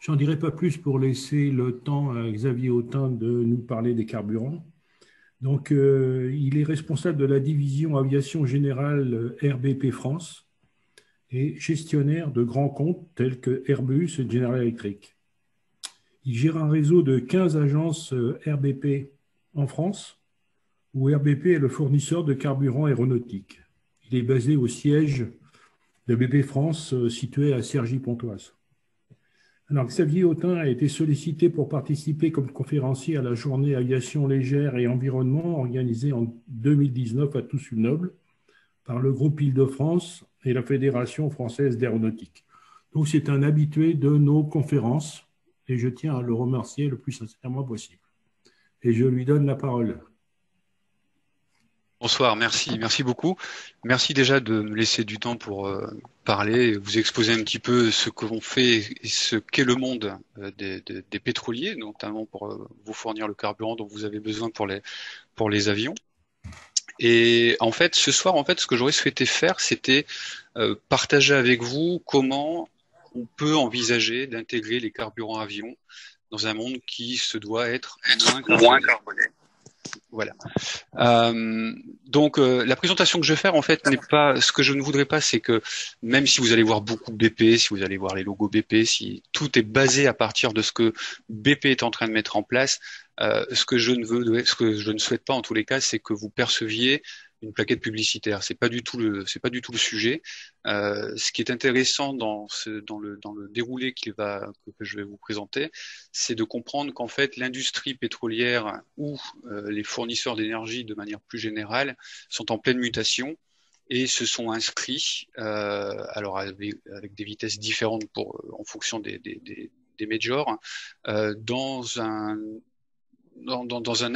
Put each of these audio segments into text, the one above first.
J'en dirai pas plus pour laisser le temps à Xavier Autain de nous parler des carburants. Donc, il est responsable de la division aviation générale RBP France et gestionnaire de grands comptes tels que Airbus et General Electric. Il gère un réseau de 15 agences RBP en France, où RBP est le fournisseur de carburants aéronautiques. Il est basé au siège de BP France, situé à Cergy-Pontoise. Alors, Xavier Autain a été sollicité pour participer comme conférencier à la journée aviation légère et environnement organisée en 2019 à Toussus-Noble par le groupe Île-de-France et la Fédération française d'aéronautique. Donc, c'est un habitué de nos conférences et je tiens à le remercier le plus sincèrement possible. Et je lui donne la parole. Bonsoir, merci beaucoup. Merci déjà de me laisser du temps pour parler, vous exposer un petit peu ce que l'on fait et ce qu'est le monde des pétroliers, notamment pour vous fournir le carburant dont vous avez besoin pour les avions. Et en fait, ce soir, ce que j'aurais souhaité faire, c'était partager avec vous comment on peut envisager d'intégrer les carburants avions dans un monde qui se doit être moins carboné. Voilà. Donc la présentation que je vais faire en fait n'est pas ce que je ne voudrais pas, c'est que même si vous allez voir beaucoup de BP, si vous allez voir les logos BP, si tout est basé à partir de ce que BP est en train de mettre en place, ce que je ne souhaite pas en tous les cas, c'est que vous perceviez une plaquette publicitaire. C'est pas du tout le sujet. Ce qui est intéressant dans le déroulé que je vais vous présenter, c'est de comprendre qu'en fait l'industrie pétrolière ou les fournisseurs d'énergie de manière plus générale sont en pleine mutation et se sont inscrits, alors avec des vitesses différentes en fonction des majors, dans un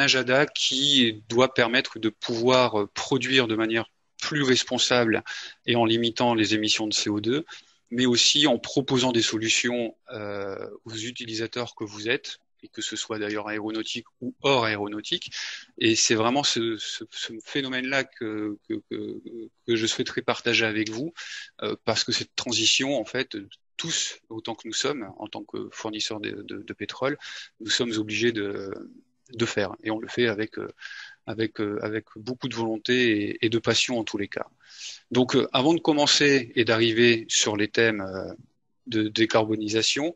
agenda qui doit permettre de pouvoir produire de manière plus responsable et en limitant les émissions de CO2, mais aussi en proposant des solutions aux utilisateurs que vous êtes, et que ce soit d'ailleurs aéronautique ou hors aéronautique. Et c'est vraiment ce phénomène-là que je souhaiterais partager avec vous, parce que cette transition, en fait, tous, autant que nous sommes, en tant que fournisseurs de pétrole, nous sommes obligés de faire. Et on le fait avec beaucoup de volonté et de passion en tous les cas. Donc, avant de commencer et d'arriver sur les thèmes de décarbonisation,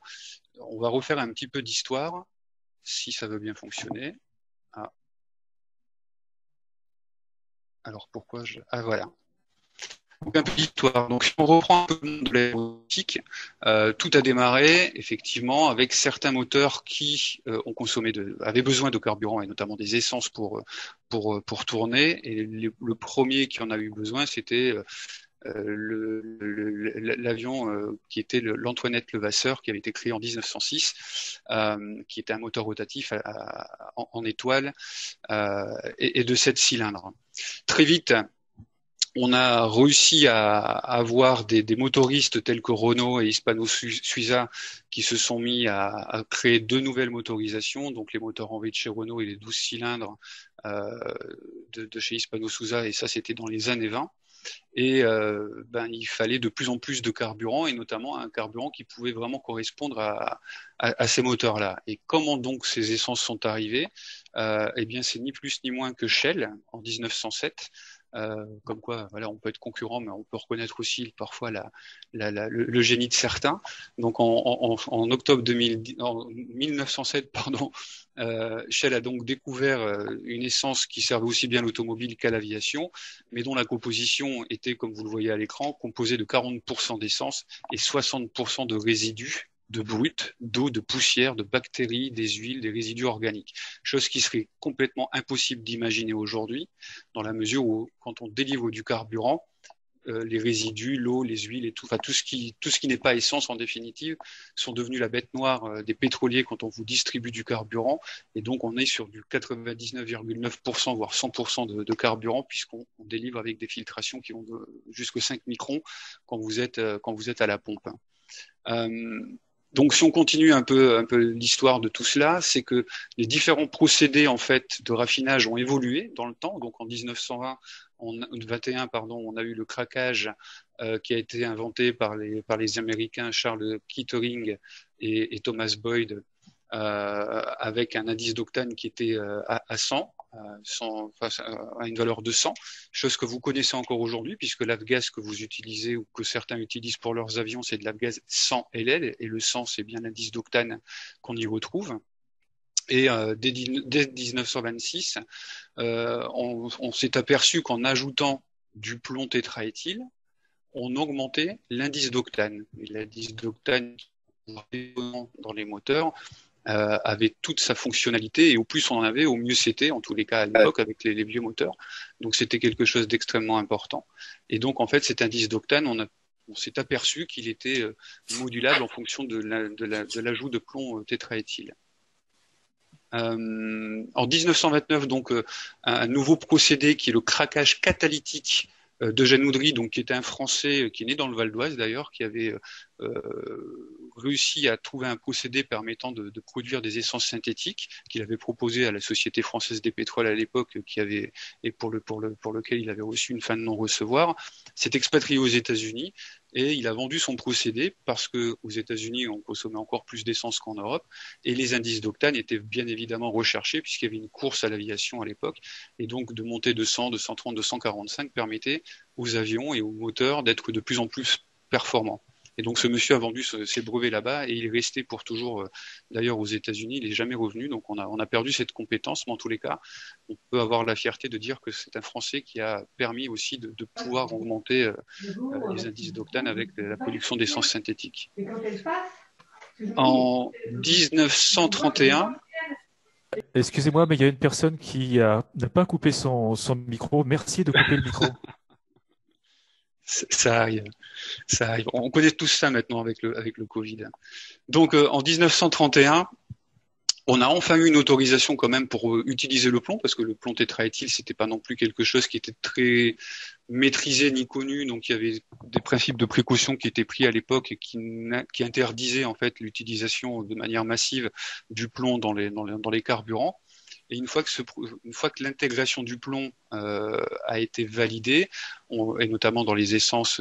on va refaire un petit peu d'histoire, si ça veut bien fonctionner. Ah. Alors, pourquoi Ah, voilà. Donc, un peu d'histoire. Donc, si on reprend un peu le monde de l'aéronautique, tout a démarré effectivement avec certains moteurs qui avaient besoin de carburant et notamment des essences pour tourner. Et le premier qui en a eu besoin, c'était l'avion qui était l'Antoinette Levasseur, qui avait été créé en 1906, qui était un moteur rotatif en étoile et de 7 cylindres. Très vite, on a réussi à avoir des motoristes tels que Renault et Hispano-Suiza qui se sont mis à créer deux nouvelles motorisations, donc les moteurs en V de chez Renault et les 12 cylindres de chez Hispano-Suiza, et ça c'était dans les années 20. Et il fallait de plus en plus de carburant, et notamment un carburant qui pouvait vraiment correspondre à ces moteurs-là. Et comment donc ces essences sont arrivées? Eh bien, c'est ni plus ni moins que Shell en 1907. Comme quoi, voilà, on peut être concurrent, mais on peut reconnaître aussi parfois le génie de certains. Donc, en octobre 1907, pardon, Shell a donc découvert une essence qui servait aussi bien à l'automobile qu'à l'aviation, mais dont la composition était, comme vous le voyez à l'écran, composée de 40% d'essence et 60% de résidus de brut, d'eau, de poussière, de bactéries, des huiles, des résidus organiques. Chose qui serait complètement impossible d'imaginer aujourd'hui, dans la mesure où, quand on délivre du carburant, les résidus, l'eau, les huiles et tout, enfin tout ce qui n'est pas essence en définitive, sont devenus la bête noire des pétroliers quand on vous distribue du carburant. Et donc on est sur du 99,9%, voire 100% de carburant, puisqu'on délivre avec des filtrations qui vont jusqu'à 5 microns quand vous êtes à la pompe. Donc, si on continue un peu l'histoire de tout cela, c'est que les différents procédés en fait de raffinage ont évolué dans le temps. Donc, en 1921, on a eu le craquage qui a été inventé par les Américains Charles Kettering et Thomas Boyd avec un indice d'octane qui était à 100, à une valeur de 100, chose que vous connaissez encore aujourd'hui, puisque l'avgaz que vous utilisez ou que certains utilisent pour leurs avions, c'est de l'avgaz 100 LL, et le 100, c'est bien l'indice d'octane qu'on y retrouve. Et dès 1926, on s'est aperçu qu'en ajoutant du plomb tétraéthyle, on augmentait l'indice d'octane. Et l'indice d'octane dans les moteurs avait toute sa fonctionnalité, et au plus on en avait, au mieux c'était, en tous les cas à l'époque, avec les vieux moteurs. Donc c'était quelque chose d'extrêmement important. Et donc en fait, cet indice d'octane, on s'est aperçu qu'il était modulable en fonction de l'ajout de plomb tétraéthyle. En 1929, donc, un nouveau procédé qui est le craquage catalytique d'Eugène Oudry, donc qui était un Français qui est né dans le Val d'Oise d'ailleurs, qui avait réussi à trouver un procédé permettant de produire des essences synthétiques qu'il avait proposé à la Société française des pétroles à l'époque, et pour lequel il avait reçu une fin de non-recevoir. S'est expatrié aux États-Unis et il a vendu son procédé parce que aux États-Unis on consommait encore plus d'essence qu'en Europe, et les indices d'octane étaient bien évidemment recherchés puisqu'il y avait une course à l'aviation à l'époque, et donc de monter de 100, de 130, de 145 permettait aux avions et aux moteurs d'être de plus en plus performants. Et donc ce monsieur a vendu ses brevets là-bas et il est resté pour toujours d'ailleurs aux États-Unis, il n'est jamais revenu, donc on a perdu cette compétence, mais en tous les cas, on peut avoir la fierté de dire que c'est un Français qui a permis aussi de pouvoir augmenter les indices d'octane avec la production d'essence synthétique. En 1931, excusez-moi, mais il y a une personne qui n'a pas coupé son micro. Merci de couper le micro. Ça arrive, ça arrive. On connaît tous ça maintenant avec le Covid. Donc en 1931, on a enfin eu une autorisation quand même pour utiliser le plomb, parce que le plomb tétraéthyle, c'était pas non plus quelque chose qui était très maîtrisé ni connu, donc il y avait des principes de précaution qui étaient pris à l'époque et qui interdisaient en fait l'utilisation de manière massive du plomb dans les carburants. Et une fois que l'intégration du plomb a été validée, et notamment dans les essences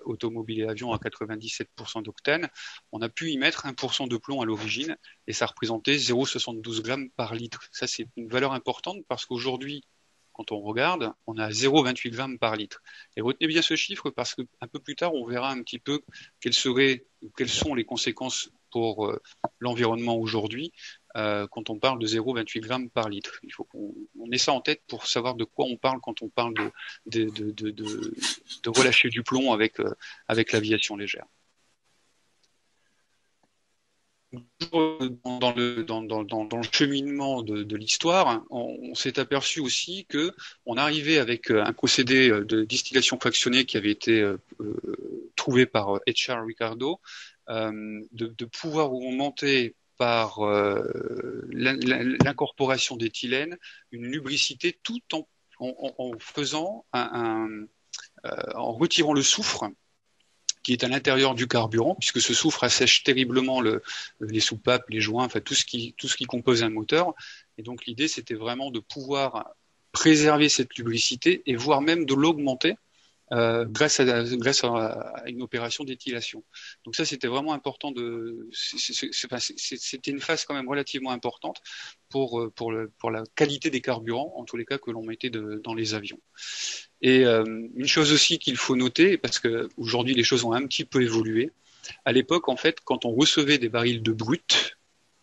automobiles et avions à 97% d'octane, on a pu y mettre 1% de plomb à l'origine, et ça représentait 0,72 grammes par litre. Ça, c'est une valeur importante parce qu'aujourd'hui, quand on regarde, on a 0,28 grammes par litre. Et retenez bien ce chiffre parce qu'un peu plus tard, on verra un petit peu quelles sont les conséquences pour l'environnement aujourd'hui quand on parle de 0,28 grammes par litre. Il faut qu'on ait ça en tête pour savoir de quoi on parle quand on parle de relâcher du plomb avec l'aviation légère. Dans le cheminement de l'histoire, on s'est aperçu aussi que on arrivait avec un procédé de distillation fractionnée qui avait été trouvé par H.R. Ricardo, de pouvoir augmenter par l'incorporation d'éthylène une lubricité tout en faisant en retirant le soufre qui est à l'intérieur du carburant, puisque ce soufre assèche terriblement les soupapes, les joints, enfin tout ce qui compose un moteur. Et donc l'idée, c'était vraiment de pouvoir préserver cette lubricité et voire même de l'augmenter grâce à une opération d'éthylation. Donc ça, c'était vraiment important. C'était une phase quand même relativement importante pour la qualité des carburants, en tous les cas que l'on mettait dans les avions. Et une chose aussi qu'il faut noter, parce que aujourd'hui les choses ont un petit peu évolué. À l'époque, en fait, quand on recevait des barils de brut,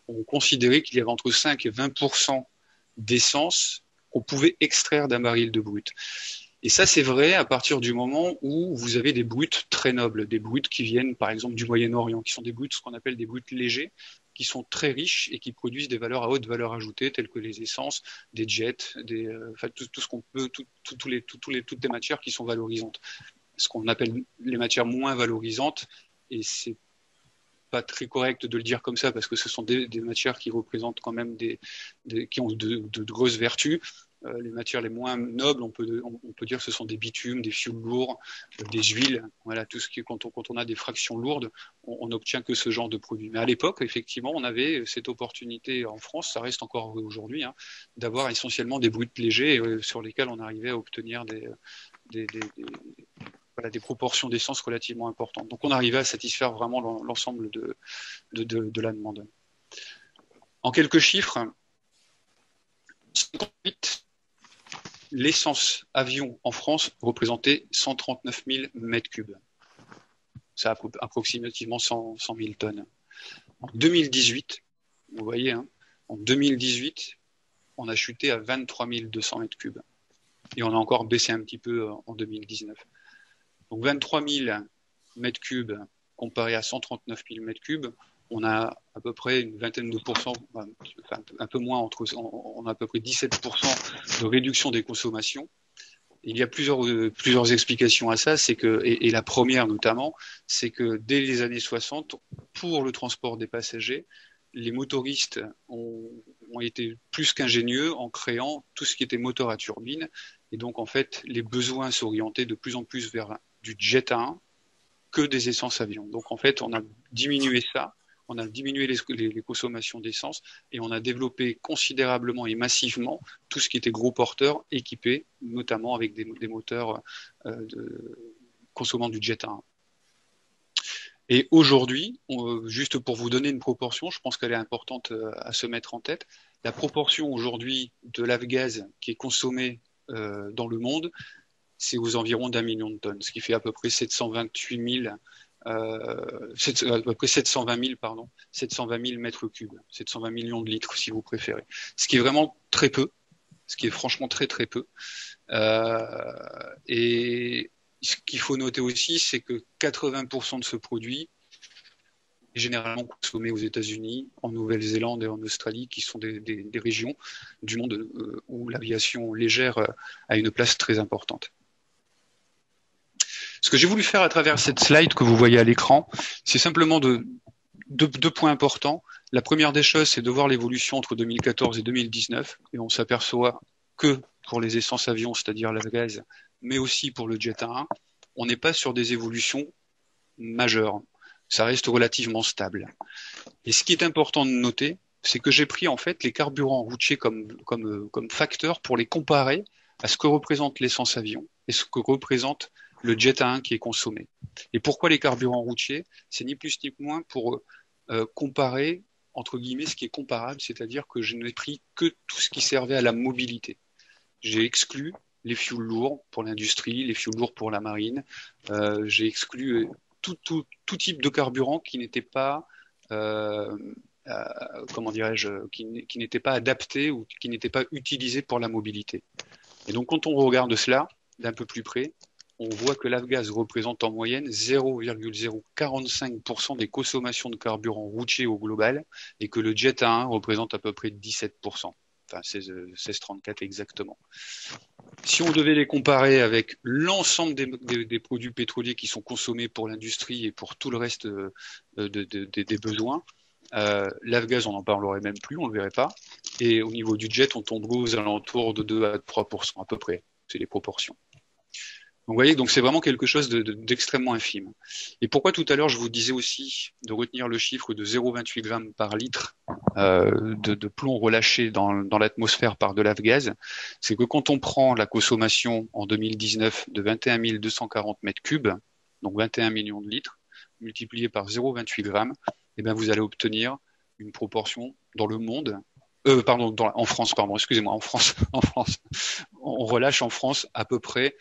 on considérait qu'il y avait entre 5 et 20% d'essence qu'on pouvait extraire d'un baril de brut. Et ça, c'est vrai à partir du moment où vous avez des bruts très nobles, des bruts qui viennent par exemple du Moyen-Orient, qui sont des bruts, ce qu'on appelle des bruts légers, qui sont très riches et qui produisent des valeurs à haute valeur ajoutée, telles que les essences, des jets, tout ce qu'on peut, toutes les matières qui sont valorisantes. Ce qu'on appelle les matières moins valorisantes, et c'est pas très correct de le dire comme ça parce que ce sont des matières qui représentent quand même qui ont de grosses vertus. Les matières les moins nobles, on peut dire que ce sont des bitumes, des fioul lourds, des huiles. Voilà, tout ce qui, quand on a des fractions lourdes, on n'obtient que ce genre de produits. Mais à l'époque, effectivement, on avait cette opportunité en France, ça reste encore aujourd'hui, d'avoir essentiellement des bruts légers sur lesquels on arrivait à obtenir voilà, des proportions d'essence relativement importantes. Donc on arrivait à satisfaire vraiment l'ensemble de la demande. En quelques chiffres, 58, l'essence avion en France représentait 139 000 mètres cubes. Ça approximativement 100 000 tonnes. En 2018, vous voyez, hein, en 2018, on a chuté à 23 200 mètres cubes. Et on a encore baissé un petit peu en 2019. Donc 23 000 mètres cubes comparé à 139 000 mètres cubes, on a à peu près une vingtaine de pourcents, enfin, un peu moins, on a à peu près 17% de réduction des consommations. Il y a plusieurs explications à ça, c'est que, et la première notamment, c'est que dès les années 60, pour le transport des passagers, les motoristes ont été plus qu'ingénieux en créant tout ce qui était moteur à turbine. Et donc, en fait, les besoins s'orientaient de plus en plus vers du jet à 1 que des essences avions. Donc, en fait, on a diminué ça. On a diminué les consommations d'essence et on a développé considérablement et massivement tout ce qui était gros porteurs équipés, notamment avec des moteurs consommant du jet à 1. Et aujourd'hui, juste pour vous donner une proportion, je pense qu'elle est importante à se mettre en tête, la proportion aujourd'hui de l'avgaz qui est consommé dans le monde, c'est aux environs d'1 million de tonnes, ce qui fait à peu près 720 000 mètres cubes, 720 millions de litres si vous préférez. Ce qui est vraiment très peu, ce qui est franchement très très peu. Et ce qu'il faut noter aussi, c'est que 80% de ce produit est généralement consommé aux États-Unis, en Nouvelle-Zélande et en Australie, qui sont des régions du monde où l'aviation légère a une place très importante. Ce que j'ai voulu faire à travers cette slide que vous voyez à l'écran, c'est simplement deux points importants. La première des choses, c'est de voir l'évolution entre 2014 et 2019, et on s'aperçoit que pour les essences avions, c'est-à-dire l'avgaz, mais aussi pour le jet A1, on n'est pas sur des évolutions majeures. Ça reste relativement stable. Et ce qui est important de noter, c'est que j'ai pris en fait les carburants routiers comme facteur pour les comparer à ce que représente l'essence avion et ce que représente le jet A1 qui est consommé. Et pourquoi les carburants routiers? C'est ni plus ni moins pour comparer, entre guillemets, ce qui est comparable, c'est-à-dire que je n'ai pris que tout ce qui servait à la mobilité. J'ai exclu les fuels lourds pour l'industrie, les fuels lourds pour la marine. J'ai exclu tout type de carburant qui n'était pas, comment dirais-je, qui n'était pas adapté ou qui n'était pas utilisé pour la mobilité. Et donc, quand on regarde cela d'un peu plus près, on voit que l'avgaz représente en moyenne 0,045% des consommations de carburant routier au global et que le jet A1 représente à peu près 17%. Enfin, 16,34 exactement. Si on devait les comparer avec l'ensemble des produits pétroliers qui sont consommés pour l'industrie et pour tout le reste des besoins, l'avgaz, on n'en parlerait même plus, on ne le verrait pas. Et au niveau du jet, on tomberait aux alentours de 2 à 3% à peu près. C'est les proportions. Donc, vous voyez, donc c'est vraiment quelque chose d'extrêmement infime. Et pourquoi tout à l'heure je vous disais aussi de retenir le chiffre de 0,28 grammes par litre de plomb relâché dans l'atmosphère par de l'avgaz, c'est que quand on prend la consommation en 2019 de 21 240 mètres cubes, donc 21 millions de litres, multiplié par 0,28 grammes, et bien vous allez obtenir une proportion dans le monde, en France, excusez-moi, en France, on relâche en France à peu près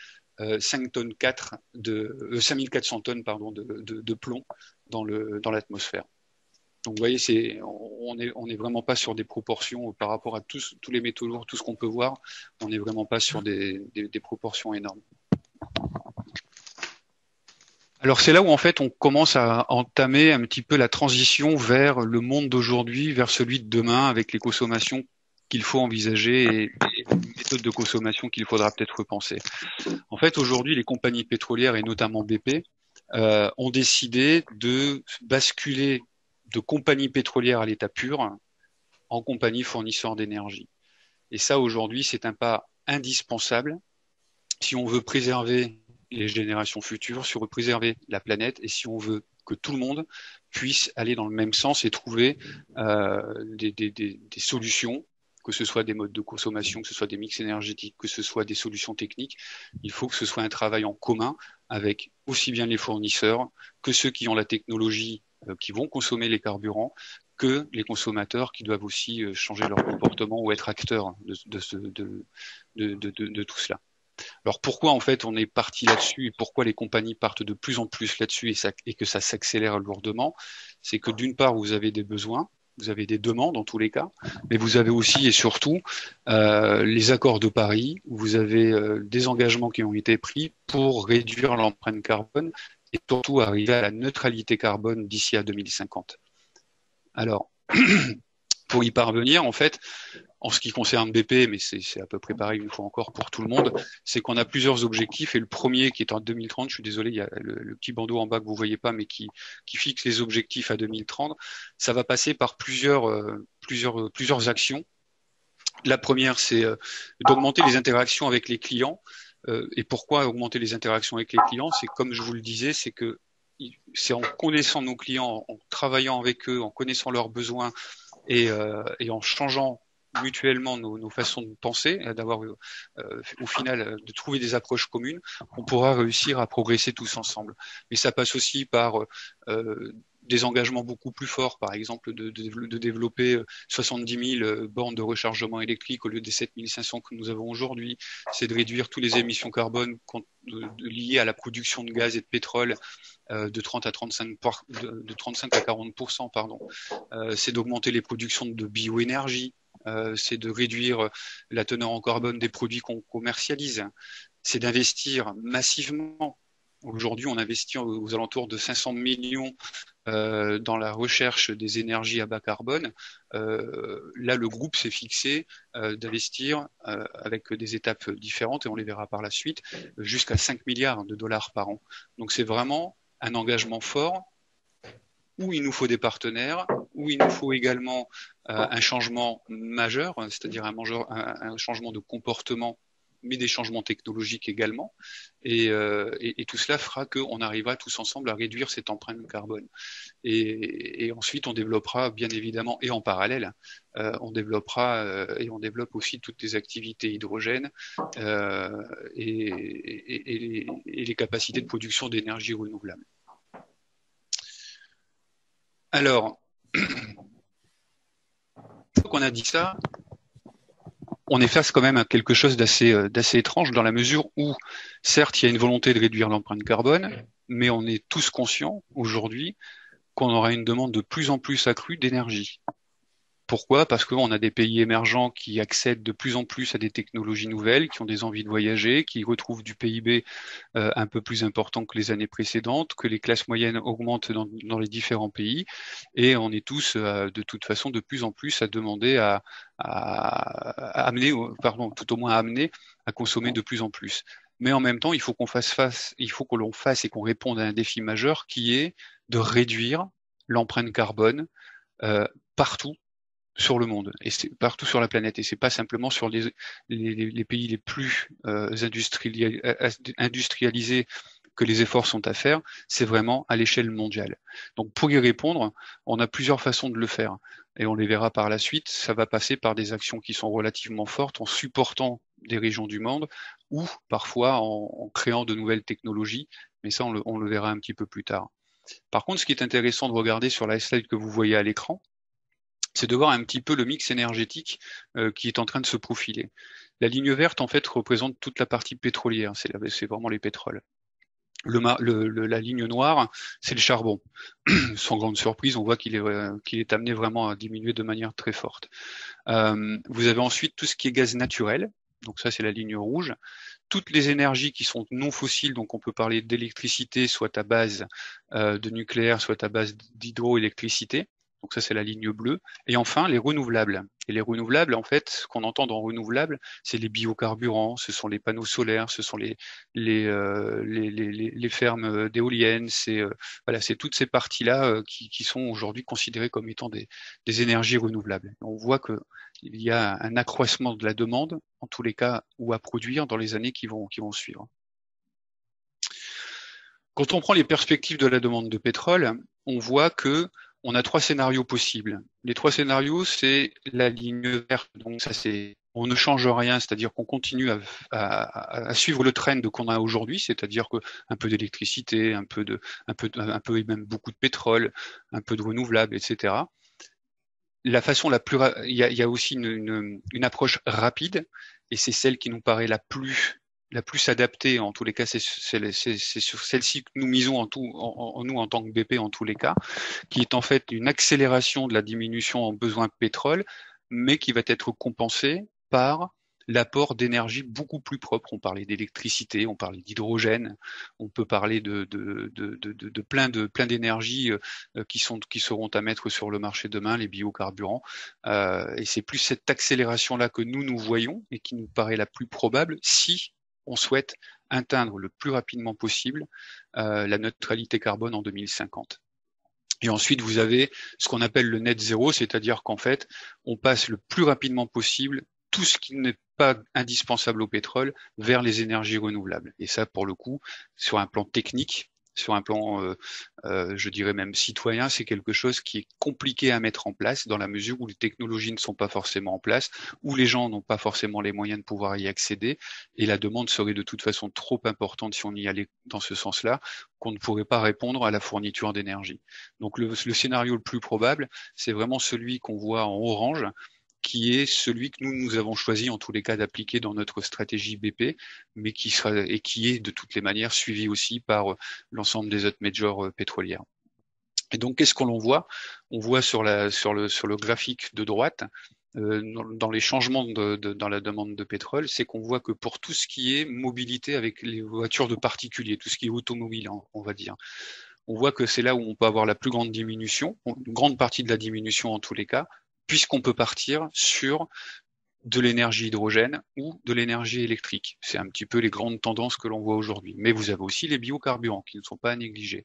5400 tonnes de plomb dans l'atmosphère. Donc vous voyez, on est vraiment pas sur des proportions par rapport à tous les métaux lourds, tout ce qu'on peut voir, on n'est vraiment pas sur des proportions énormes. Alors c'est là où en fait on commence à entamer un petit peu la transition vers le monde d'aujourd'hui, vers celui de demain, avec les consommations qu'il faut envisager et les méthodes de consommation qu'il faudra peut-être repenser. En fait, aujourd'hui, les compagnies pétrolières et notamment BP ont décidé de basculer de compagnies pétrolières à l'état pur en compagnies fournisseurs d'énergie. Et ça, aujourd'hui, c'est un pas indispensable si on veut préserver les générations futures, si on veut préserver la planète et si on veut que tout le monde puisse aller dans le même sens et trouver des solutions que ce soit des modes de consommation, que ce soit des mix énergétiques, que ce soit des solutions techniques, il faut que ce soit un travail en commun avec aussi bien les fournisseurs que ceux qui ont la technologie, qui vont consommer les carburants, que les consommateurs qui doivent aussi changer leur comportement ou être acteurs de tout cela. Alors pourquoi en fait on est parti là-dessus et pourquoi les compagnies partent de plus en plus là-dessus et que ça s'accélère lourdement, c'est que d'une part vous avez des besoins, vous avez des demandes en tous les cas, mais vous avez aussi et surtout les accords de Paris, où vous avez des engagements qui ont été pris pour réduire l'empreinte carbone et surtout arriver à la neutralité carbone d'ici à 2050. Alors, pour y parvenir, en fait, en ce qui concerne BP, mais c'est à peu près pareil une fois encore pour tout le monde, c'est qu'on a plusieurs objectifs et le premier qui est en 2030, je suis désolé, il y a le petit bandeau en bas que vous voyez pas, mais qui fixe les objectifs à 2030, ça va passer par plusieurs actions. La première, c'est d'augmenter les interactions avec les clients. Et pourquoi augmenter les interactions avec les clients? C'est comme je vous le disais, c'est en connaissant nos clients, en travaillant avec eux, en connaissant leurs besoins et en changeant mutuellement nos façons de penser, d'avoir au final de trouver des approches communes, on pourra réussir à progresser tous ensemble. Mais ça passe aussi par des engagements beaucoup plus forts, par exemple de développer 70 000 bornes de rechargement électrique au lieu des 7 500 que nous avons aujourd'hui. C'est de réduire toutes les émissions carbone liées à la production de gaz et de pétrole de 30 à 35 de 35 à 40%, pardon. C'est d'augmenter les productions de bioénergie. C'est de réduire la teneur en carbone des produits qu'on commercialise. C'est d'investir massivement. Aujourd'hui, on investit aux alentours de 500 millions dans la recherche des énergies à bas carbone. Là, le groupe s'est fixé d'investir avec des étapes différentes, et on les verra par la suite, jusqu'à 5 milliards de dollars par an. Donc c'est vraiment un engagement fort où il nous faut des partenaires, où il nous faut également un changement majeur, c'est-à-dire un changement de comportement, mais des changements technologiques également. Et tout cela fera qu'on arrivera tous ensemble à réduire cette empreinte carbone. Et ensuite, on développera bien évidemment, et en parallèle, on développe aussi toutes les activités hydrogènes et les capacités de production d'énergie renouvelable. Alors, une fois qu'on a dit ça, on est face quand même à quelque chose d'assez étrange dans la mesure où, certes, il y a une volonté de réduire l'empreinte carbone, mais on est tous conscients aujourd'hui qu'on aura une demande de plus en plus accrue d'énergie. Pourquoi? Parce qu'on a des pays émergents qui accèdent de plus en plus à des technologies nouvelles, qui ont des envies de voyager, qui retrouvent du PIB un peu plus important que les années précédentes, que les classes moyennes augmentent dans les différents pays, et on est tous de toute façon de plus en plus à demander tout au moins à amener à consommer de plus en plus. Mais en même temps, il faut qu'on l'on fasse et qu'on réponde à un défi majeur qui est de réduire l'empreinte carbone partout sur le monde et c'est partout sur la planète, et c'est pas simplement sur les pays les plus industrialisés que les efforts sont à faire, c'est vraiment à l'échelle mondiale. Donc pour y répondre, on a plusieurs façons de le faire et on les verra par la suite. Ça va passer par des actions qui sont relativement fortes en supportant des régions du monde ou parfois en créant de nouvelles technologies, mais ça on le verra un petit peu plus tard. Par contre, ce qui est intéressant de regarder sur la slide que vous voyez à l'écran, c'est de voir un petit peu le mix énergétique qui est en train de se profiler. La ligne verte, en fait, représente toute la partie pétrolière, c'est vraiment les pétroles. La ligne noire, c'est le charbon. Sans grande surprise, on voit qu'il est amené vraiment à diminuer de manière très forte. Vous avez ensuite tout ce qui est gaz naturel, donc ça c'est la ligne rouge. Toutes les énergies qui sont non fossiles, donc on peut parler d'électricité, soit à base de nucléaire, soit à base d'hydroélectricité. Donc ça, c'est la ligne bleue. Et enfin, les renouvelables. Et les renouvelables, en fait, ce qu'on entend dans renouvelables, c'est les biocarburants, ce sont les panneaux solaires, ce sont les fermes d'éoliennes, c'est toutes ces parties-là qui sont aujourd'hui considérées comme étant des énergies renouvelables. On voit que il y a un accroissement de la demande, en tous les cas, ou à produire dans les années qui vont suivre. Quand on prend les perspectives de la demande de pétrole, on voit que on a 3 scénarios possibles. Les 3 scénarios, c'est la ligne verte. Donc ça, on ne change rien, c'est-à-dire qu'on continue à suivre le trend qu'on a aujourd'hui, c'est-à-dire que un peu d'électricité, un peu et même beaucoup de pétrole, un peu de renouvelable, etc. La façon il y a aussi une approche rapide, et c'est celle qui nous paraît la plus adaptée. En tous les cas, c'est sur celle-ci que nous misons nous en tant que BP en tous les cas, qui est en fait une accélération de la diminution en besoin de pétrole, mais qui va être compensée par l'apport d'énergie beaucoup plus propre. On parlait d'électricité, on parlait d'hydrogène, on peut parler de plein d'énergies qui seront à mettre sur le marché demain, les biocarburants. Et c'est plus cette accélération-là que nous voyons et qui nous paraît la plus probable si on souhaite atteindre le plus rapidement possible la neutralité carbone en 2050. Et ensuite, vous avez ce qu'on appelle le net zéro, c'est-à-dire qu'en fait, on passe le plus rapidement possible tout ce qui n'est pas indispensable au pétrole vers les énergies renouvelables. Et ça, pour le coup, sur un plan technique, sur un plan, je dirais même citoyen, c'est quelque chose qui est compliqué à mettre en place dans la mesure où les technologies ne sont pas forcément en place, où les gens n'ont pas forcément les moyens de pouvoir y accéder, et la demande serait de toute façon trop importante si on y allait dans ce sens-là, qu'on ne pourrait pas répondre à la fourniture d'énergie. Donc le scénario le plus probable, c'est vraiment celui qu'on voit en orange, qui est celui que nous avons choisi en tous les cas d'appliquer dans notre stratégie BP, mais qui est de toutes les manières suivi aussi par l'ensemble des autres majors pétrolières. Et donc, qu'est-ce qu'on voit? On voit sur le graphique de droite, dans les changements dans la demande de pétrole, c'est qu'on voit que pour tout ce qui est mobilité avec les voitures de particuliers, tout ce qui est automobile, on va dire, on voit que c'est là où on peut avoir la plus grande diminution, une grande partie de la diminution en tous les cas, puisqu'on peut partir sur de l'énergie hydrogène ou de l'énergie électrique. C'est un petit peu les grandes tendances que l'on voit aujourd'hui. Mais vous avez aussi les biocarburants qui ne sont pas à négliger.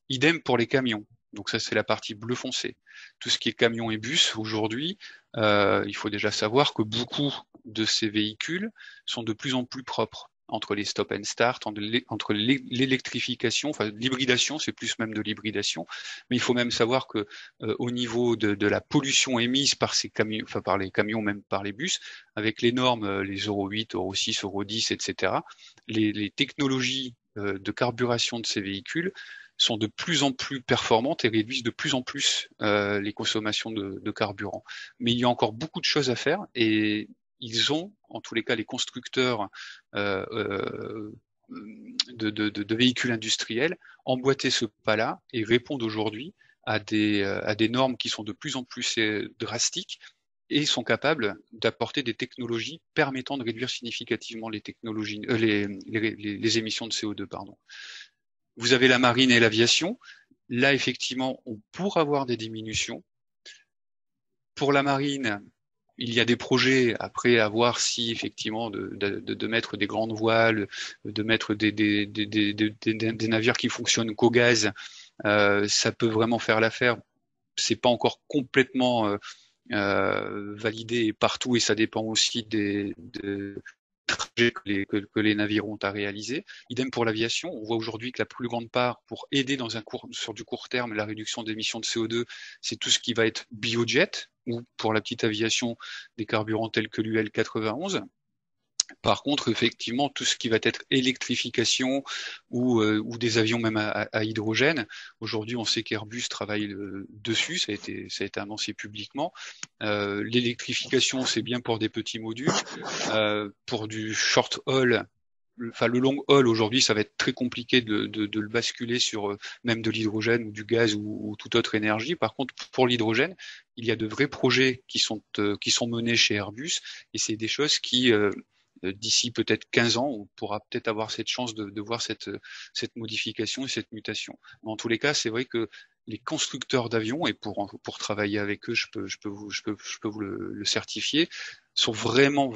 Idem pour les camions. Donc ça, c'est la partie bleu foncé. Tout ce qui est camions et bus, aujourd'hui, il faut déjà savoir que beaucoup de ces véhicules sont de plus en plus propres. Entre les stop and start, entre l'électrification, enfin l'hybridation, c'est plus même de l'hybridation, mais il faut même savoir que au niveau de la pollution émise par ces camions, enfin par les camions, même par les bus, avec les normes, les Euro 8, Euro 6, Euro 10, etc., les technologies de carburation de ces véhicules sont de plus en plus performantes et réduisent de plus en plus les consommations de carburant. Mais il y a encore beaucoup de choses à faire, et ils ont, en tous les cas, les constructeurs de véhicules industriels, emboîté ce pas-là et répondent aujourd'hui à des normes qui sont de plus en plus drastiques, et sont capables d'apporter des technologies permettant de réduire significativement les émissions de CO2, pardon. Vous avez la marine et l'aviation. Là, effectivement, on pourra avoir des diminutions. Pour la marine, il y a des projets après à voir si effectivement de mettre des grandes voiles, de mettre des navires qui fonctionnent qu'au gaz, ça peut vraiment faire l'affaire. C'est pas encore complètement validé partout, et ça dépend aussi des trajets que les navires ont à réaliser. Idem pour l'aviation. On voit aujourd'hui que la plus grande part pour aider sur du court terme la réduction d'émissions de CO2, c'est tout ce qui va être biojet, ou pour la petite aviation, des carburants tels que l'UL 91. Par contre, effectivement, tout ce qui va être électrification ou des avions même à hydrogène, aujourd'hui, on sait qu'Airbus travaille dessus, ça a été annoncé publiquement. L'électrification, c'est bien pour des petits modules. Pour du short haul, enfin le long haul, aujourd'hui, ça va être très compliqué de le basculer sur même de l'hydrogène ou du gaz ou toute autre énergie. Par contre, pour l'hydrogène, il y a de vrais projets qui sont menés chez Airbus, et c'est des choses qui d'ici peut-être 15 ans, on pourra peut-être avoir cette chance de voir cette modification et cette mutation. Mais en tous les cas, c'est vrai que les constructeurs d'avions, et pour travailler avec eux, je peux vous le certifier, sont vraiment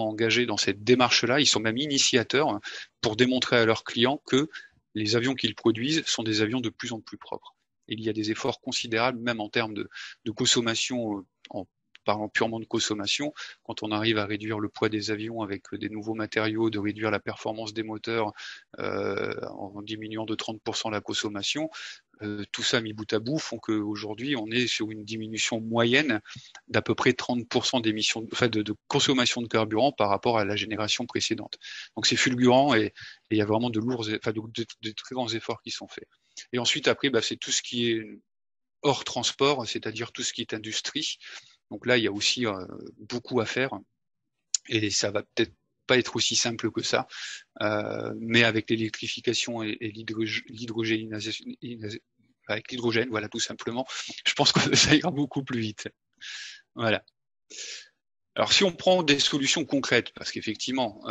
engagés dans cette démarche-là. Ils sont même initiateurs pour démontrer à leurs clients que les avions qu'ils produisent sont des avions de plus en plus propres. Et il y a des efforts considérables, même en termes de consommation, en parlant purement de consommation, quand on arrive à réduire le poids des avions avec des nouveaux matériaux, de réduire la performance des moteurs en diminuant de 30% la consommation, tout ça mis bout à bout font qu'aujourd'hui, on est sur une diminution moyenne d'à peu près 30% d'émissions, enfin de consommation de carburant par rapport à la génération précédente. Donc c'est fulgurant et il y a vraiment de très grands efforts qui sont faits. Et ensuite, après, c'est tout ce qui est hors transport, c'est-à-dire tout ce qui est industrie. Donc là, il y a aussi beaucoup à faire et ça va peut-être pas être aussi simple que ça, mais avec l'électrification et l'hydrogénisation, avec l'hydrogène, voilà, tout simplement, je pense que ça ira beaucoup plus vite. Voilà. Alors, si on prend des solutions concrètes, parce qu'effectivement,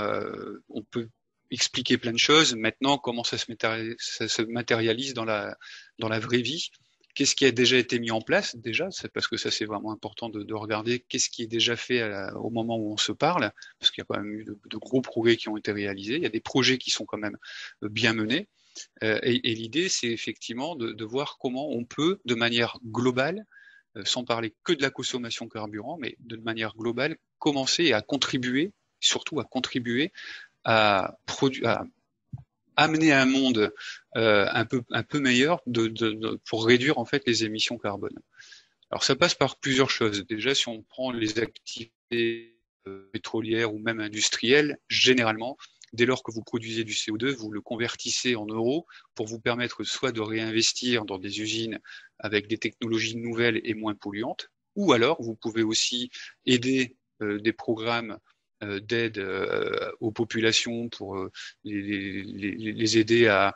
on peut expliquer plein de choses. Maintenant, comment ça se matérialise dans la vraie vie? Qu'est-ce qui a déjà été mis en place déjà? C'est parce que ça, c'est vraiment important de regarder qu'est-ce qui est déjà fait au moment où on se parle, parce qu'il y a quand même eu de gros progrès qui ont été réalisés. Il y a des projets qui sont quand même bien menés. Et l'idée, c'est effectivement de voir comment on peut, de manière globale, sans parler que de la consommation carburant, mais de manière globale, commencer à contribuer, surtout à contribuer à amener un monde un peu meilleur pour réduire en fait les émissions carbone. Alors ça passe par plusieurs choses. Déjà, si on prend les activités pétrolières ou même industrielles, généralement, dès lors que vous produisez du CO2, vous le convertissez en euros pour vous permettre soit de réinvestir dans des usines avec des technologies nouvelles et moins polluantes, ou alors vous pouvez aussi aider des programmes d'aide aux populations pour les aider à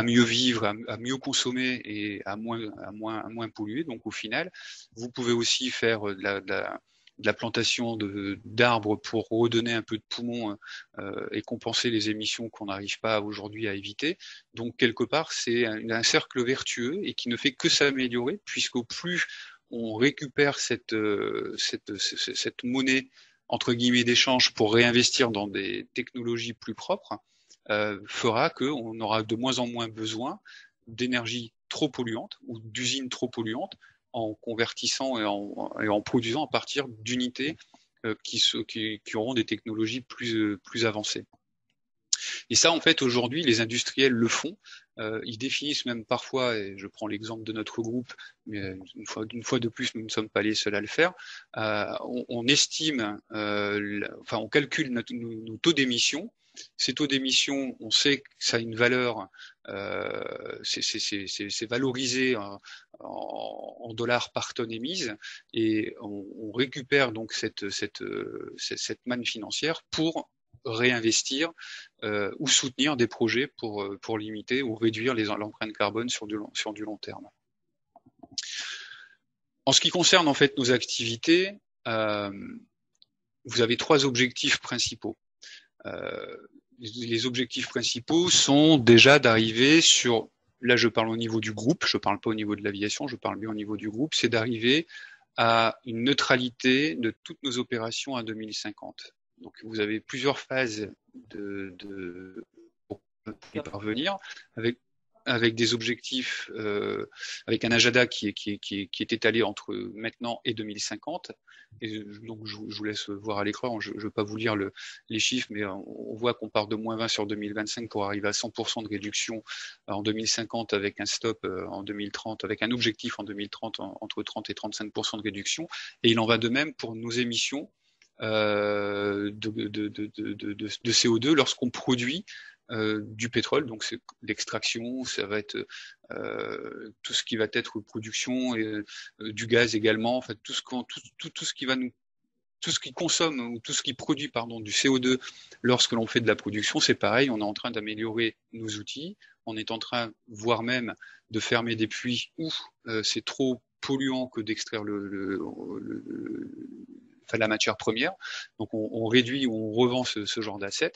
mieux vivre, à mieux consommer et à moins polluer. Donc au final, vous pouvez aussi faire de la plantation d'arbres pour redonner un peu de poumon et compenser les émissions qu'on n'arrive pas aujourd'hui à éviter. Donc quelque part, c'est un cercle vertueux et qui ne fait que s'améliorer, puisqu'au plus on récupère cette monnaie entre guillemets d'échange pour réinvestir dans des technologies plus propres, fera qu'on aura de moins en moins besoin d'énergie trop polluante ou d'usines trop polluantes en convertissant et en produisant à partir d'unités qui auront des technologies plus avancées. Et ça, en fait, aujourd'hui, les industriels le font. Ils définissent même parfois, et je prends l'exemple de notre groupe, mais une fois de plus, nous ne sommes pas les seuls à le faire. On estime, on calcule nos taux d'émission. Ces taux d'émission, on sait que ça a une valeur, c'est valorisé en dollars par tonne émise, et on récupère donc cette manne financière pour réinvestir ou soutenir des projets pour limiter ou réduire l'empreinte carbone sur du long terme. En ce qui concerne en fait nos activités, vous avez trois objectifs principaux. Les objectifs principaux sont déjà d'arriver sur, là je parle au niveau du groupe, je parle pas au niveau de l'aviation, je parle bien au niveau du groupe, c'est d'arriver à une neutralité de toutes nos opérations à 2050. Donc vous avez plusieurs phases pour y parvenir, avec des objectifs, avec un agenda qui est étalé entre maintenant et 2050. Et donc je vous laisse voir à l'écran. Je ne veux pas vous lire les chiffres, mais on voit qu'on part de -20 sur 2025 pour arriver à 100% de réduction en 2050, avec un stop en 2030, avec un objectif en 2030 entre 30 et 35% de réduction. Et il en va de même pour nos émissions de CO2 lorsqu'on produit du pétrole. Donc c'est l'extraction, ça va être tout ce qui va être production et du gaz également. En fait, tout ce qui consomme ou tout ce qui produit du CO2 lorsque l'on fait de la production, c'est pareil. On est en train d'améliorer nos outils. On est en train, voire même, de fermer des puits où c'est trop polluant que d'extraire la matière première. Donc on réduit ou on revend ce genre d'assets.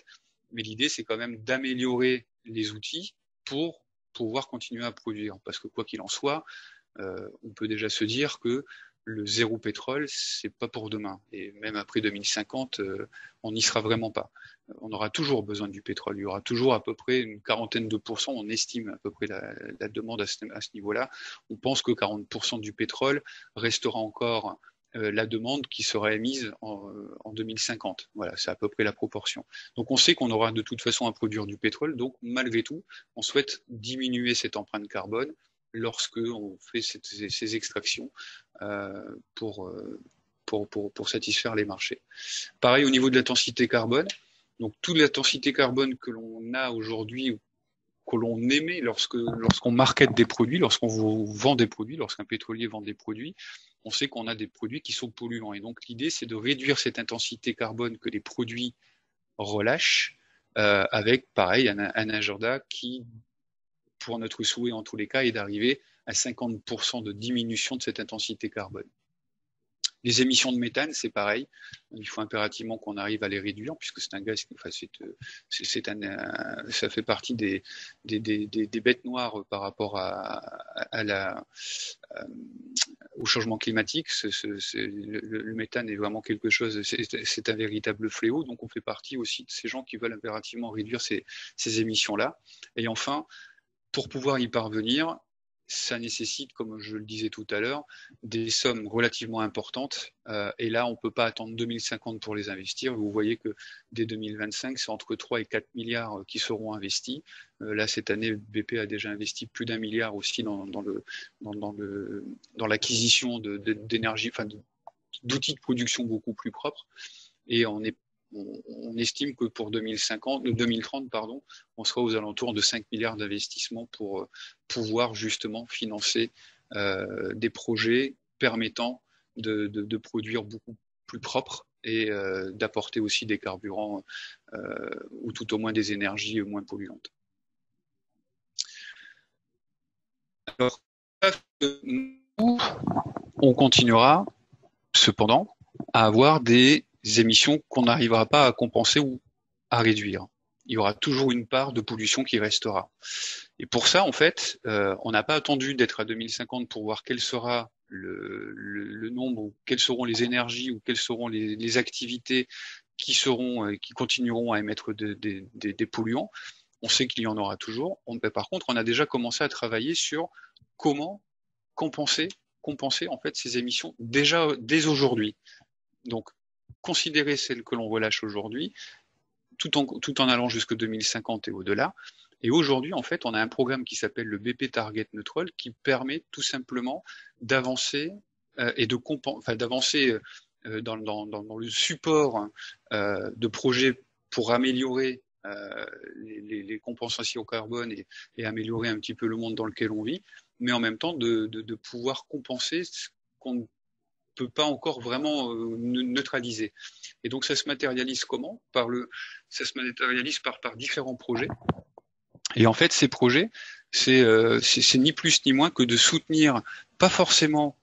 Mais l'idée, c'est quand même d'améliorer les outils pour pouvoir continuer à produire. Parce que quoi qu'il en soit, on peut déjà se dire que le zéro pétrole, c'est pas pour demain. Et même après 2050, on n'y sera vraiment pas. On aura toujours besoin du pétrole. Il y aura toujours à peu près une quarantaine de pourcents. On estime à peu près la demande à ce niveau-là. On pense que 40% du pétrole restera encore la demande qui sera émise en 2050. Voilà, c'est à peu près la proportion. Donc on sait qu'on aura de toute façon à produire du pétrole, donc malgré tout, on souhaite diminuer cette empreinte carbone lorsque on fait ces extractions pour satisfaire les marchés. Pareil au niveau de l'intensité carbone. Donc toute l'intensité carbone que l'on a aujourd'hui, que l'on émet lorsqu'on market des produits, lorsqu'on vend des produits, lorsqu'un pétrolier vend des produits, on sait qu'on a des produits qui sont polluants. Et donc l'idée, c'est de réduire cette intensité carbone que les produits relâchent avec, pareil, un agenda qui, pour notre souhait en tous les cas, est d'arriver à 50% de diminution de cette intensité carbone. Les émissions de méthane, c'est pareil. Il faut impérativement qu'on arrive à les réduire, puisque c'est un gaz, enfin, ça fait partie des bêtes noires par rapport au changement climatique. Le méthane est vraiment quelque chose, c'est un véritable fléau. Donc, on fait partie aussi de ces gens qui veulent impérativement réduire ces émissions-là. Et enfin, pour pouvoir y parvenir, ça nécessite, comme je le disais tout à l'heure, des sommes relativement importantes. Et là, on ne peut pas attendre 2050 pour les investir. Vous voyez que dès 2025, c'est entre 3 et 4 milliards qui seront investis. Là, cette année, BP a déjà investi plus d'1 milliard aussi dans l'acquisition d'énergie, enfin, d'outils de production beaucoup plus propres. Et on estime que pour 2030, on sera aux alentours de 5 milliards d'investissements pour pouvoir justement financer des projets permettant de produire beaucoup plus propre et d'apporter aussi des carburants ou tout au moins des énergies moins polluantes. Alors, nous, on continuera cependant à avoir des émissions qu'on n'arrivera pas à compenser ou à réduire. Il y aura toujours une part de pollution qui restera. Et pour ça, en fait, on n'a pas attendu d'être à 2050 pour voir quel sera le nombre, ou quelles seront les énergies, ou quelles seront les activités qui continueront à émettre des polluants. On sait qu'il y en aura toujours. Par contre, on a déjà commencé à travailler sur comment compenser en fait ces émissions dès aujourd'hui. Donc, considérer celles que l'on relâche aujourd'hui, tout en allant jusqu'en 2050 et au-delà. Et aujourd'hui, en fait, on a un programme qui s'appelle le BP Target Neutral qui permet tout simplement d'avancer d'avancer dans le support de projets pour améliorer les compensations au carbone et améliorer un petit peu le monde dans lequel on vit, mais en même temps de pouvoir compenser ce qu'on ne peut pas encore vraiment neutraliser. Et donc ça se matérialise comment ? Ça se matérialise par différents projets. Et en fait, ces projets, c'est ni plus ni moins que de soutenir, pas forcément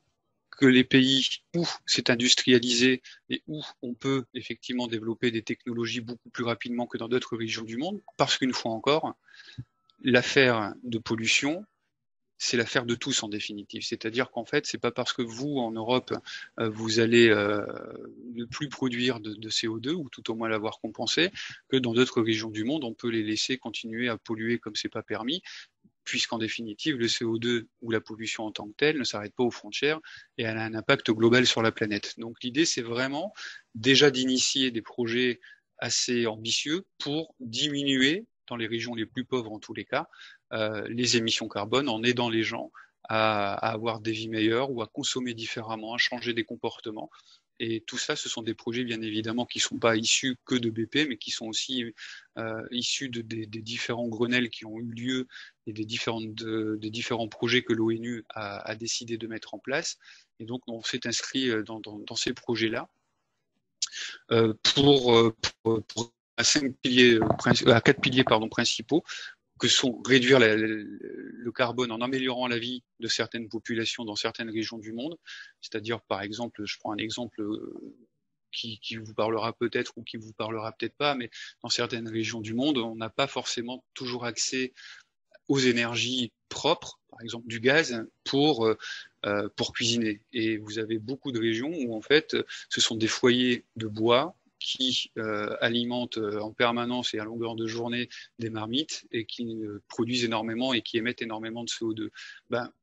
que les pays où c'est industrialisé et où on peut effectivement développer des technologies beaucoup plus rapidement que dans d'autres régions du monde, parce qu'une fois encore, l'affaire de pollution, c'est l'affaire de tous en définitive. C'est-à-dire qu'en fait, c'est pas parce que vous, en Europe, vous allez ne plus produire de CO2, ou tout au moins l'avoir compensé, que dans d'autres régions du monde, on peut les laisser continuer à polluer comme c'est pas permis, puisqu'en définitive, le CO2 ou la pollution en tant que telle ne s'arrête pas aux frontières et elle a un impact global sur la planète. Donc l'idée, c'est vraiment déjà d'initier des projets assez ambitieux pour diminuer, dans les régions les plus pauvres en tous les cas, les émissions carbone en aidant les gens à avoir des vies meilleures ou à consommer différemment, à changer des comportements. Et tout ça, ce sont des projets, bien évidemment, qui ne sont pas issus que de BP, mais qui sont aussi issus des différents Grenelles qui ont eu lieu et des différents projets que l'ONU a décidé de mettre en place. Et donc, on s'est inscrit dans ces projets-là pour à 4 piliers principaux, que sont réduire le carbone en améliorant la vie de certaines populations dans certaines régions du monde. C'est-à-dire, par exemple, je prends un exemple qui vous parlera peut-être ou qui vous parlera peut-être pas, mais dans certaines régions du monde, on n'a pas forcément toujours accès aux énergies propres, par exemple du gaz, pour cuisiner. Et vous avez beaucoup de régions où, en fait, ce sont des foyers de bois qui alimentent en permanence et à longueur de journée des marmites et qui produisent énormément et qui émettent énormément de CO2.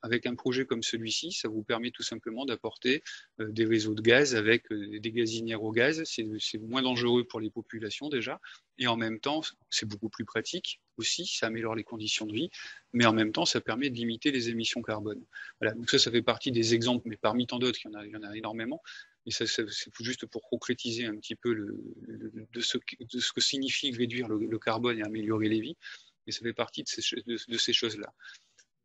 Avec un projet comme celui-ci, ça vous permet tout simplement d'apporter des réseaux de gaz avec des gazinières au gaz. C'est moins dangereux pour les populations déjà, et en même temps, c'est beaucoup plus pratique aussi, ça améliore les conditions de vie, mais en même temps, ça permet de limiter les émissions carbone. Voilà, donc ça fait partie des exemples, mais parmi tant d'autres, il y en a énormément. Et ça, c'est juste pour concrétiser un petit peu de ce que signifie réduire le carbone et améliorer les vies. Et ça fait partie de ces choses-là.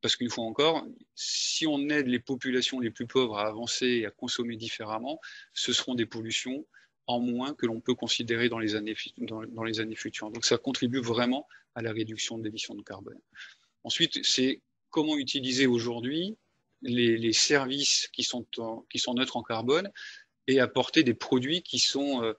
Parce qu'une fois encore, si on aide les populations les plus pauvres à avancer et à consommer différemment, ce seront des pollutions en moins que l'on peut considérer dans les années futures. Donc ça contribue vraiment à la réduction des émissions de carbone. Ensuite, c'est comment utiliser aujourd'hui les services qui sont neutres en carbone et apporter des produits qui sont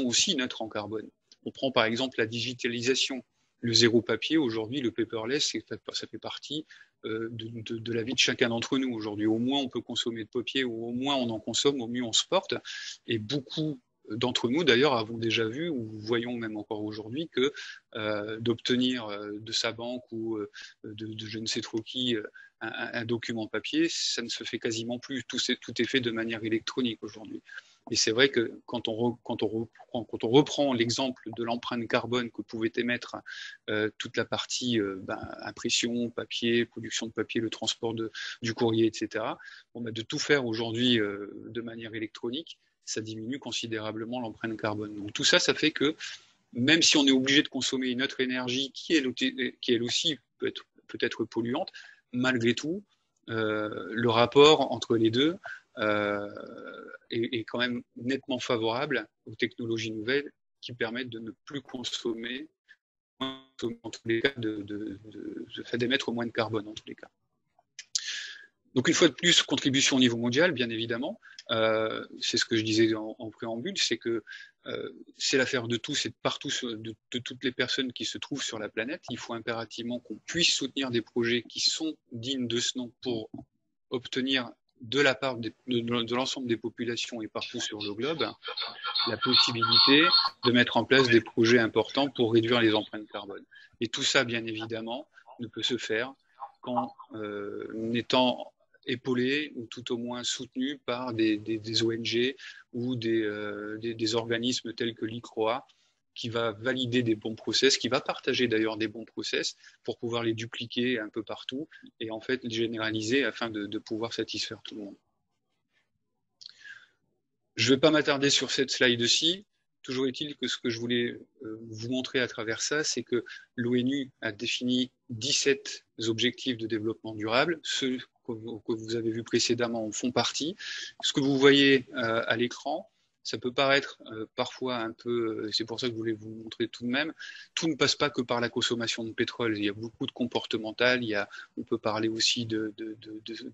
aussi neutres en carbone. On prend par exemple la digitalisation. Le zéro papier, aujourd'hui, le paperless, ça fait partie de la vie de chacun d'entre nous aujourd'hui. Au moins, on peut consommer de papier, ou au moins on en consomme, au mieux on se porte. Et beaucoup d'entre nous, d'ailleurs, avons déjà vu, ou voyons même encore aujourd'hui, que d'obtenir de sa banque ou de je ne sais trop qui un document papier, ça ne se fait quasiment plus. Tout est fait de manière électronique aujourd'hui. Et c'est vrai que quand on reprend l'exemple de l'empreinte carbone que pouvait émettre toute la partie impression, papier, production de papier, le transport du courrier, etc., de tout faire aujourd'hui de manière électronique, ça diminue considérablement l'empreinte carbone. Donc tout ça, ça fait que même si on est obligé de consommer une autre énergie qui elle aussi peut être polluante, malgré tout, le rapport entre les deux est quand même nettement favorable aux technologies nouvelles qui permettent de ne plus consommer, en tous les cas, d'émettre moins de carbone en tous les cas. Donc une fois de plus, contribution au niveau mondial, bien évidemment. C'est ce que je disais en préambule, c'est que c'est l'affaire de tous et de partout, de toutes les personnes qui se trouvent sur la planète. Il faut impérativement qu'on puisse soutenir des projets qui sont dignes de ce nom pour obtenir de la part de l'ensemble des populations et partout sur le globe la possibilité de mettre en place des projets importants pour réduire les empreintes carbone. Et tout ça, bien évidemment, ne peut se faire qu'en étant épaulé ou tout au moins soutenu par des ONG ou des organismes tels que l'ICROA, qui va valider des bons process, qui va partager d'ailleurs des bons process pour pouvoir les dupliquer un peu partout et en fait les généraliser afin de pouvoir satisfaire tout le monde. Je ne vais pas m'attarder sur cette slide-ci. Toujours est-il que ce que je voulais vous montrer à travers ça, c'est que l'ONU a défini 17 objectifs de développement durable. Ceux que vous avez vus précédemment en font partie. Ce que vous voyez à l'écran, ça peut paraître parfois un peu, c'est pour ça que je voulais vous montrer tout de même, tout ne passe pas que par la consommation de pétrole. Il y a beaucoup de comportemental, on peut parler aussi de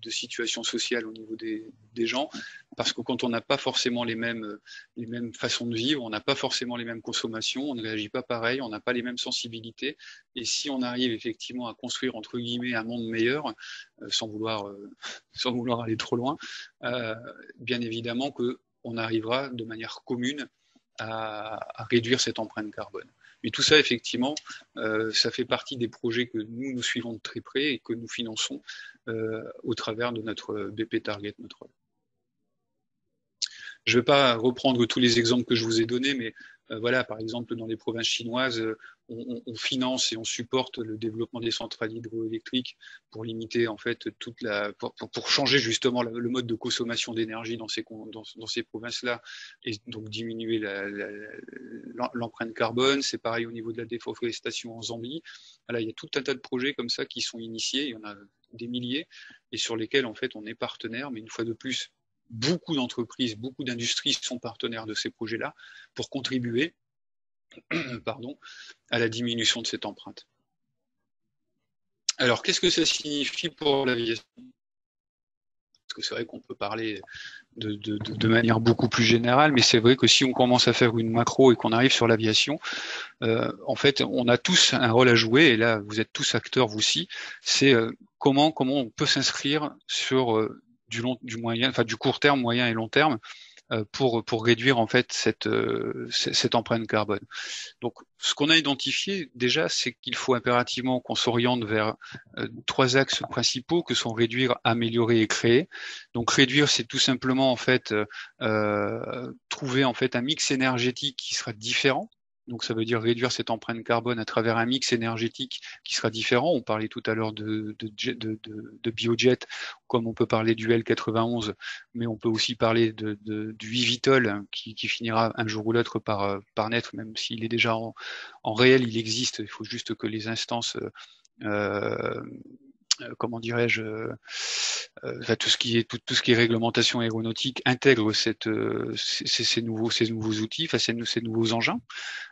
situations sociales au niveau des gens, parce que quand on n'a pas forcément les mêmes façons de vivre, on n'a pas forcément les mêmes consommations, on ne réagit pas pareil, on n'a pas les mêmes sensibilités, et si on arrive effectivement à construire entre guillemets un monde meilleur, sans vouloir aller trop loin, bien évidemment que on arrivera de manière commune à réduire cette empreinte carbone. Et tout ça, effectivement, ça fait partie des projets que nous suivons de très près et que nous finançons au travers de notre BP Target Neutrale. Je ne vais pas reprendre tous les exemples que je vous ai donnés, mais voilà, par exemple, dans les provinces chinoises, on finance et on supporte le développement des centrales hydroélectriques pour limiter en fait pour changer justement le mode de consommation d'énergie dans ces provinces-là et donc diminuer l'empreinte carbone. C'est pareil au niveau de la déforestation en Zambie. Voilà, il y a tout un tas de projets comme ça qui sont initiés. Il y en a des milliers et sur lesquels en fait on est partenaire, mais une fois de plus, beaucoup d'entreprises, beaucoup d'industries sont partenaires de ces projets-là pour contribuer à la diminution de cette empreinte. Alors, qu'est-ce que ça signifie pour l'aviation ? Parce que c'est vrai qu'on peut parler de manière beaucoup plus générale, mais c'est vrai que si on commence à faire une macro et qu'on arrive sur l'aviation, en fait, on a tous un rôle à jouer, et là, vous êtes tous acteurs, vous aussi, c'est comment on peut s'inscrire sur du court terme, moyen et long terme pour réduire en fait cette empreinte carbone. Donc, ce qu'on a identifié déjà, c'est qu'il faut impérativement qu'on s'oriente vers 3 axes principaux que sont réduire, améliorer et créer. Donc, réduire, c'est tout simplement en fait trouver en fait un mix énergétique qui sera différent. Donc ça veut dire réduire cette empreinte carbone à travers un mix énergétique qui sera différent. On parlait tout à l'heure de biojet, comme on peut parler du L91, mais on peut aussi parler du eVTOL qui finira un jour ou l'autre par naître, même s'il est déjà en réel, il existe. Il faut juste que les instances comment dirais-je, tout ce qui est réglementation aéronautique intègre ces nouveaux outils, ces nouveaux engins.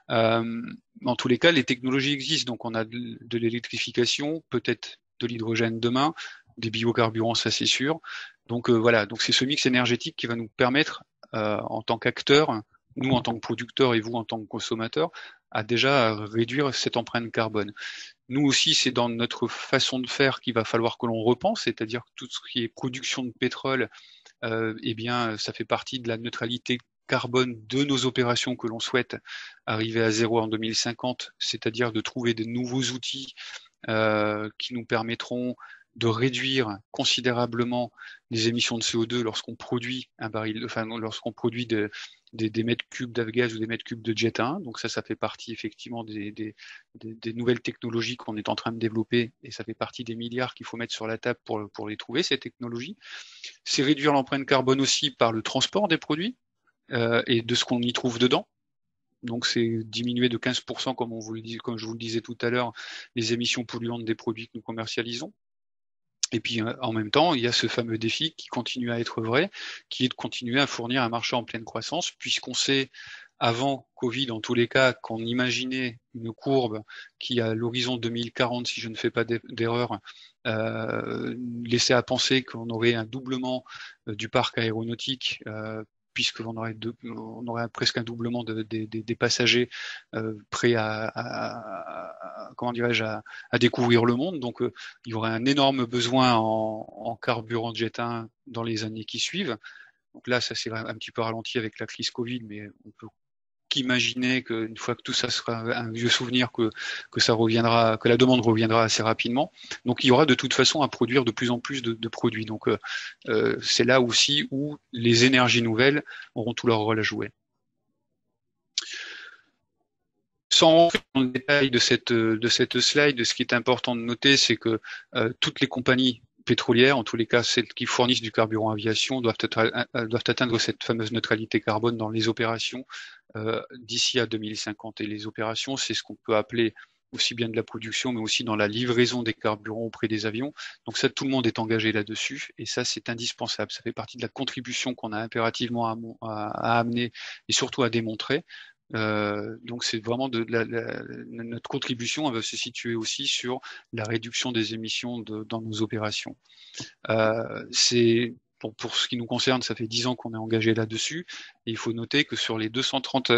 En tous les cas, les technologies existent, donc on a de l'électrification, peut-être de l'hydrogène demain, des biocarburants, ça c'est sûr. Donc voilà, donc c'est ce mix énergétique qui va nous permettre, en tant qu'acteurs, nous en tant que producteurs et vous en tant que consommateurs, à déjà réduire cette empreinte carbone. Nous aussi, c'est dans notre façon de faire qu'il va falloir que l'on repense, c'est-à-dire que tout ce qui est production de pétrole, eh bien, ça fait partie de la neutralité carbone de nos opérations que l'on souhaite arriver à zéro en 2050, c'est-à-dire de trouver de nouveaux outils qui nous permettront de réduire considérablement les émissions de CO2 lorsqu'on produit un baril, enfin lorsqu'on produit des mètres cubes de gaz ou des mètres cubes de jet A1. Donc ça fait partie effectivement des nouvelles technologies qu'on est en train de développer et ça fait partie des milliards qu'il faut mettre sur la table pour les trouver, ces technologies. C'est réduire l'empreinte carbone aussi par le transport des produits et de ce qu'on y trouve dedans. Donc c'est diminuer de 15%, comme je vous le disais tout à l'heure, les émissions polluantes des produits que nous commercialisons. Et puis en même temps, il y a ce fameux défi qui continue à être vrai, qui est de continuer à fournir un marché en pleine croissance, puisqu'on sait avant Covid, en tous les cas, qu'on imaginait une courbe qui, à l'horizon 2040, si je ne fais pas d'erreur, laissait à penser qu'on aurait un doublement du parc aéronautique, puisqu'on aurait, on aurait presque un doublement des passagers prêts comment dirais-je, à découvrir le monde. Donc, il y aurait un énorme besoin en carburant de jet 1 dans les années qui suivent. Donc là, ça s'est un petit peu ralenti avec la crise Covid, mais on peut qu'imaginer qu'une fois que tout ça sera un vieux souvenir, que ça reviendra, que la demande reviendra assez rapidement. Donc il y aura de toute façon à produire de plus en plus de produits. Donc c'est là aussi où les énergies nouvelles auront tout leur rôle à jouer. Sans rentrer dans le détail de cette slide, ce qui est important de noter, c'est que toutes les compagnies pétrolières, en tous les cas celles qui fournissent du carburant aviation, doivent atteindre cette fameuse neutralité carbone dans les opérations d'ici à 2050. Et les opérations, c'est ce qu'on peut appeler aussi bien de la production, mais aussi dans la livraison des carburants auprès des avions. Donc ça, tout le monde est engagé là-dessus, et ça, c'est indispensable. Ça fait partie de la contribution qu'on a impérativement à amener et surtout à démontrer. Donc c'est vraiment notre contribution, elle va se situer aussi sur la réduction des émissions dans nos opérations. Pour ce qui nous concerne, ça fait 10 ans qu'on est engagé là-dessus. Et il faut noter que sur les 230,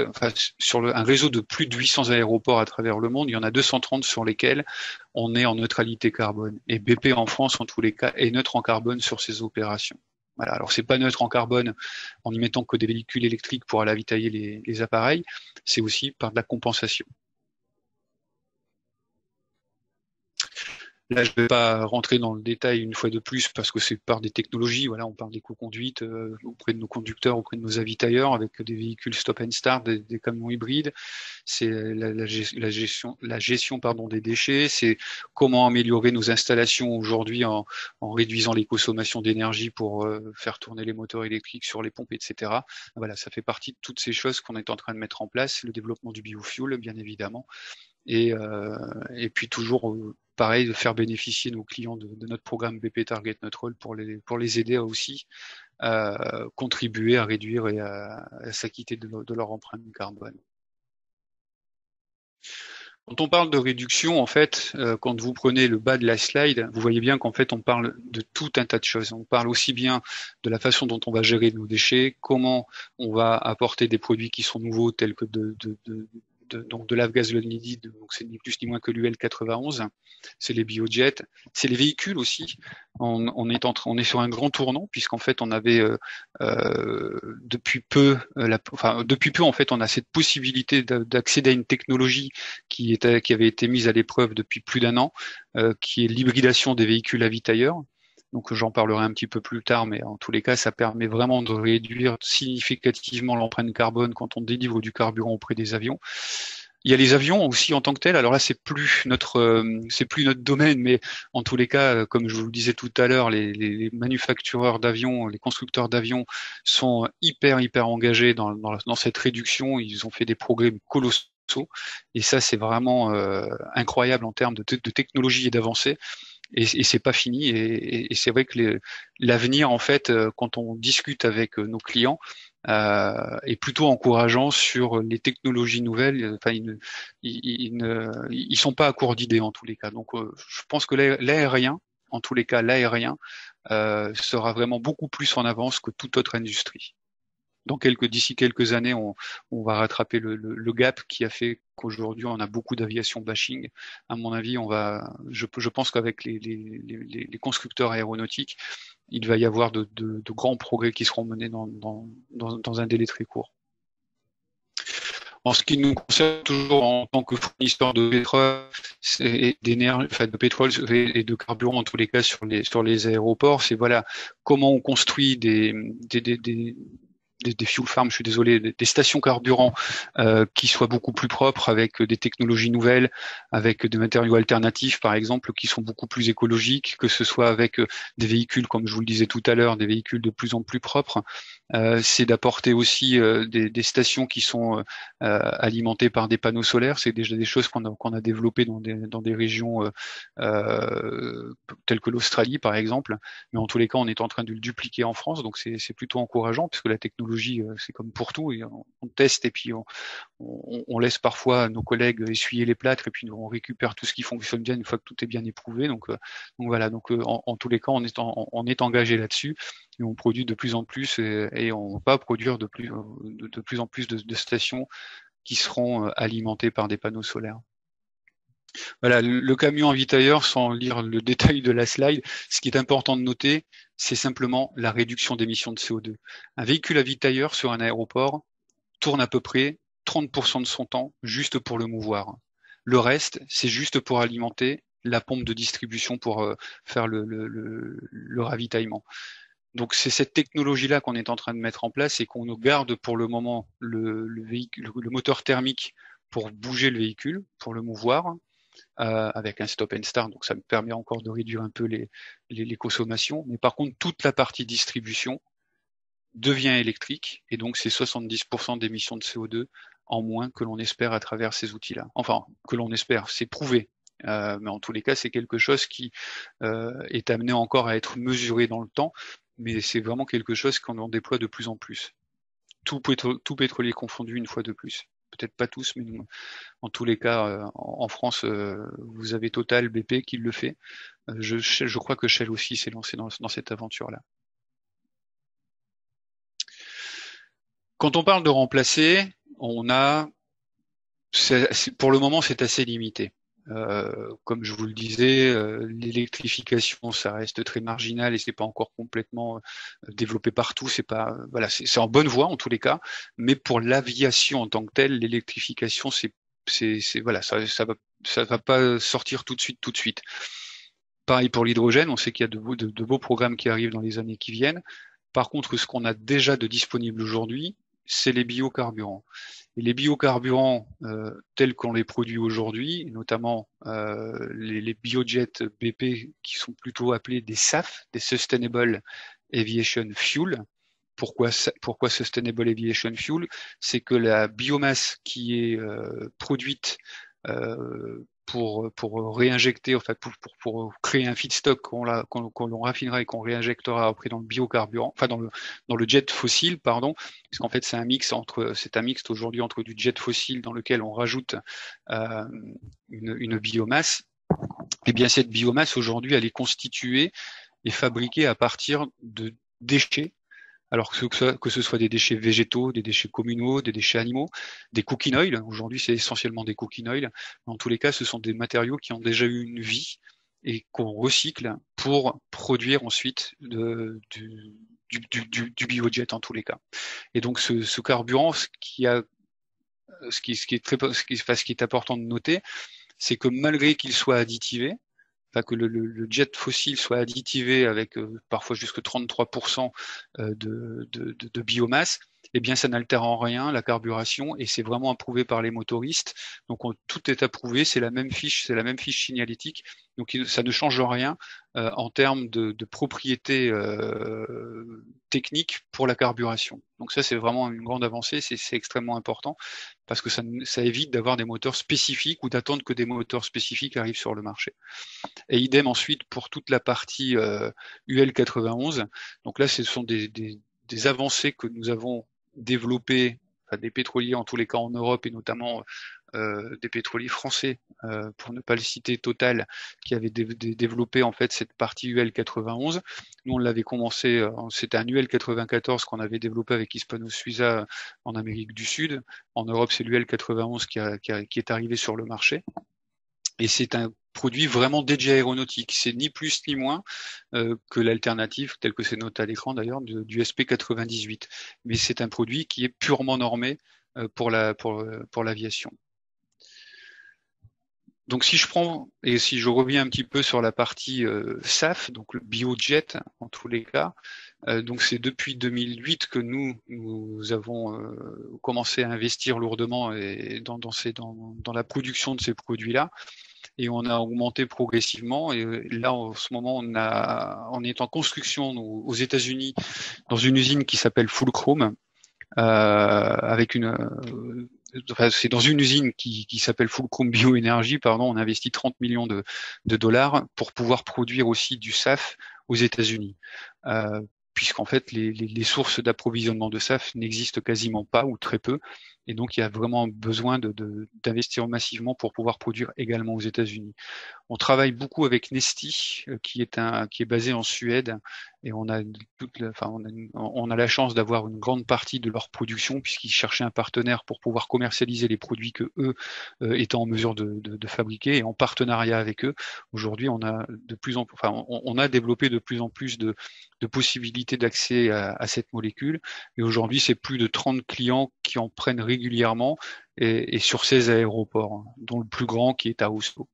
sur un réseau de plus de 800 aéroports à travers le monde, il y en a 230 sur lesquels on est en neutralité carbone. Et BP en France, en tous les cas, est neutre en carbone sur ces opérations. Voilà. Alors c'est pas neutre en carbone en n'y mettant que des véhicules électriques pour aller avitailler les appareils, c'est aussi par de la compensation. Là, je ne vais pas rentrer dans le détail une fois de plus parce que c'est par des technologies. Voilà, on parle d'éco-conduite auprès de nos conducteurs, auprès de nos avitailleurs, avec des véhicules stop and start, des camions hybrides. C'est la gestion des déchets. C'est comment améliorer nos installations aujourd'hui en réduisant les consommations d'énergie pour faire tourner les moteurs électriques sur les pompes, etc. Voilà, ça fait partie de toutes ces choses qu'on est en train de mettre en place. Le développement du biofuel, bien évidemment. Et puis toujours pareil, de faire bénéficier nos clients de notre programme BP Target Neutral pour les aider à aussi contribuer à réduire et à s'acquitter de leur empreinte carbone. Quand on parle de réduction, en fait, quand vous prenez le bas de la slide, vous voyez bien qu'en fait, on parle de tout un tas de choses. On parle aussi bien de la façon dont on va gérer nos déchets, comment on va apporter des produits qui sont nouveaux, tels que donc de l'avgaz liquide, donc c'est ni plus ni moins que l'UL91, c'est les biojets, c'est les véhicules aussi. On est sur un grand tournant puisqu'en fait on avait depuis peu en fait on a cette possibilité d'accéder à une technologie qui avait été mise à l'épreuve depuis plus d'1 an, qui est l'hybridation des véhicules avitailleurs. Donc j'en parlerai un petit peu plus tard, mais en tous les cas, ça permet vraiment de réduire significativement l'empreinte carbone quand on délivre du carburant auprès des avions. Il y a les avions aussi en tant que tels. Alors là, c'est plus notre domaine, mais en tous les cas, comme je vous le disais tout à l'heure, les manufactureurs d'avions, les constructeurs d'avions sont hyper engagés dans cette réduction. Ils ont fait des progrès colossaux. Et ça, c'est vraiment incroyable en termes de technologie et d'avancée. Et c'est pas fini. Et c'est vrai que l'avenir, en fait, quand on discute avec nos clients, est plutôt encourageant sur les technologies nouvelles. Enfin, ils sont pas à court d'idées en tous les cas. Donc, je pense que l'aérien, en tous les cas, l'aérien sera vraiment beaucoup plus en avance que toute autre industrie. D'ici quelques années, on va rattraper le gap qui a fait qu'aujourd'hui on a beaucoup d'aviation bashing. À mon avis, je pense qu'avec les constructeurs aéronautiques, il va y avoir de grands progrès qui seront menés dans un délai très court. En ce qui nous concerne toujours en tant que fournisseur de pétrole et d'énergie, enfin de pétrole et de carburant en tous les cas sur les aéroports, c'est voilà comment on construit des fuel farms, je suis désolé, des stations carburant qui soient beaucoup plus propres, avec des technologies nouvelles, avec des matériaux alternatifs, par exemple, qui sont beaucoup plus écologiques, que ce soit avec des véhicules, comme je vous le disais tout à l'heure, des véhicules de plus en plus propres. C'est d'apporter aussi des stations qui sont alimentées par des panneaux solaires. C'est déjà des choses qu'on a développées dans des régions telles que l'Australie, par exemple. Mais en tous les cas, on est en train de le dupliquer en France, donc c'est plutôt encourageant, puisque la technologie, c'est comme pour tout, et on teste et puis on laisse parfois nos collègues essuyer les plâtres et puis on récupère tout ce qui fonctionne bien une fois que tout est bien éprouvé. Donc voilà, en tous les cas, on est engagé là-dessus et on produit de plus en plus et on va produire de plus en plus de stations qui seront alimentées par des panneaux solaires. Voilà, le camion ravitailleur, sans lire le détail de la slide, ce qui est important de noter, c'est simplement la réduction d'émissions de CO2. Un véhicule ravitailleur sur un aéroport tourne à peu près 30% de son temps juste pour le mouvoir. Le reste, c'est juste pour alimenter la pompe de distribution pour faire le ravitaillement. Donc c'est cette technologie-là qu'on est en train de mettre en place et qu'on nous garde pour le moment le moteur thermique pour bouger le véhicule, pour le mouvoir, avec un stop and start, donc ça me permet encore de réduire un peu les consommations. Mais par contre, toute la partie distribution devient électrique, et donc c'est 70% d'émissions de CO2 en moins que l'on espère à travers ces outils-là. Enfin, que l'on espère, c'est prouvé. Mais en tous les cas, c'est quelque chose qui est amené encore à être mesuré dans le temps, mais c'est vraiment quelque chose qu'on en déploie de plus en plus. Tout pétrolier confondu une fois de plus. Peut-être pas tous, mais en tous les cas, en France, vous avez Total, BP qui le fait. Je crois que Shell aussi s'est lancé dans cette aventure-là. Quand on parle de remplacer, pour le moment, c'est assez limité. Comme je vous le disais, l'électrification, ça reste très marginal et c'est pas encore complètement développé partout. C'est pas, voilà, c'est en bonne voie en tous les cas. Mais pour l'aviation en tant que telle, l'électrification, voilà, ça va pas sortir tout de suite. Pareil pour l'hydrogène, on sait qu'il y a de beaux programmes qui arrivent dans les années qui viennent. Par contre, ce qu'on a déjà de disponible aujourd'hui, c'est les biocarburants. Et les biocarburants tels qu'on les produit aujourd'hui, notamment les biojets BP qui sont plutôt appelés des SAF, des Sustainable Aviation Fuel. Pourquoi Sustainable Aviation Fuel? C'est que la biomasse qui est produite pour réinjecter, en fait, pour créer un feedstock qu'on l'on raffinera et qu'on réinjectera après dans le biocarburant, enfin dans le jet fossile, pardon, parce qu'en fait c'est un mix aujourd'hui entre du jet fossile dans lequel on rajoute une biomasse. Et bien cette biomasse aujourd'hui elle est constituée et fabriquée à partir de déchets. Alors que ce soit des déchets végétaux, des déchets communaux, des déchets animaux, des cooking oil. Aujourd'hui, c'est essentiellement des cooking oil. En tous les cas, ce sont des matériaux qui ont déjà eu une vie et qu'on recycle pour produire ensuite du biojet en tous les cas. Et donc ce carburant, ce qui est important de noter, c'est que malgré qu'il soit additivé, enfin que le jet fossile soit additivé avec parfois jusque 33% de biomasse, eh bien ça n'altère en rien la carburation et c'est vraiment approuvé par les motoristes. Donc tout est approuvé, c'est la même fiche signalétique. Donc ça ne change rien en termes de propriétés techniques pour la carburation. Donc ça c'est vraiment une grande avancée, c'est extrêmement important parce que ça évite d'avoir des moteurs spécifiques ou d'attendre que des moteurs spécifiques arrivent sur le marché. Et idem ensuite pour toute la partie UL91. Donc là, ce sont des avancées que nous avons développées, enfin, des pétroliers en tous les cas en Europe et notamment des pétroliers français, pour ne pas le citer, Total, qui avait développé en fait cette partie UL91. Nous, on l'avait commencé, c'était un UL94 qu'on avait développé avec Hispano-Suiza en Amérique du Sud. En Europe, c'est l'UL91 qui est arrivé sur le marché. Et c'est un produit vraiment dédié aéronautique. C'est ni plus ni moins que l'alternative, telle que c'est noté à l'écran d'ailleurs, du SP98. Mais c'est un produit qui est purement normé pour l'aviation. Donc si je prends et si je reviens un petit peu sur la partie SAF, donc le biojet en tous les cas, donc c'est depuis 2008 que nous avons commencé à investir lourdement et dans la production de ces produits-là. Et on a augmenté progressivement. Et là, en ce moment, on est en construction aux États-Unis dans une usine qui s'appelle Fulcrum, avec enfin, c'est dans une usine qui s'appelle Fulcrum Bioénergie, pardon. On a investi 30 millions de dollars pour pouvoir produire aussi du SAF aux États-Unis. Puisqu'en fait, les sources d'approvisionnement de SAF n'existent quasiment pas ou très peu. Et donc, il y a vraiment besoin d'investir massivement pour pouvoir produire également aux États-Unis. On travaille beaucoup avec Nesti, qui est basé en Suède, et on a la chance d'avoir une grande partie de leur production puisqu'ils cherchaient un partenaire pour pouvoir commercialiser les produits que eux étaient en mesure de fabriquer. Et en partenariat avec eux, aujourd'hui, on a développé de plus en plus de possibilités d'accès à cette molécule. Et aujourd'hui, c'est plus de 30 clients qui en prennent régulièrement et sur 16 aéroports, dont le plus grand qui est à Oslo.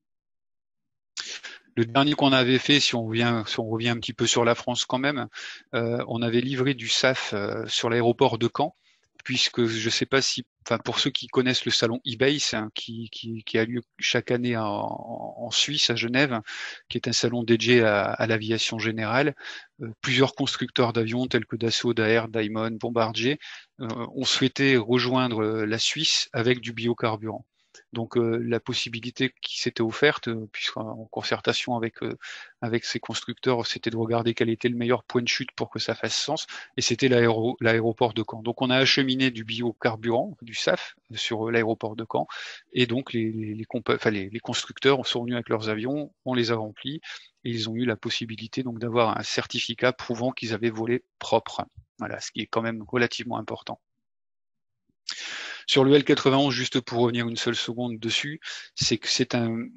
Le dernier qu'on avait fait, si on revient un petit peu sur la France quand même, on avait livré du SAF sur l'aéroport de Caen, puisque je ne sais pas si, enfin pour ceux qui connaissent le salon eBase, hein, qui a lieu chaque année en Suisse, à Genève, qui est un salon dédié à l'aviation générale, plusieurs constructeurs d'avions tels que Dassault, Daher, Daimon, Bombardier ont souhaité rejoindre la Suisse avec du biocarburant. Donc la possibilité qui s'était offerte, puisqu'en concertation avec ces constructeurs, c'était de regarder quel était le meilleur point de chute pour que ça fasse sens, et c'était l'aéroport de Caen. Donc on a acheminé du biocarburant, du SAF, sur l'aéroport de Caen, et donc les constructeurs sont venus avec leurs avions, on les a remplis, et ils ont eu la possibilité donc d'avoir un certificat prouvant qu'ils avaient volé propre. Voilà, ce qui est quand même relativement important. Sur le L91, juste pour revenir une seule seconde dessus, c'est que c'est un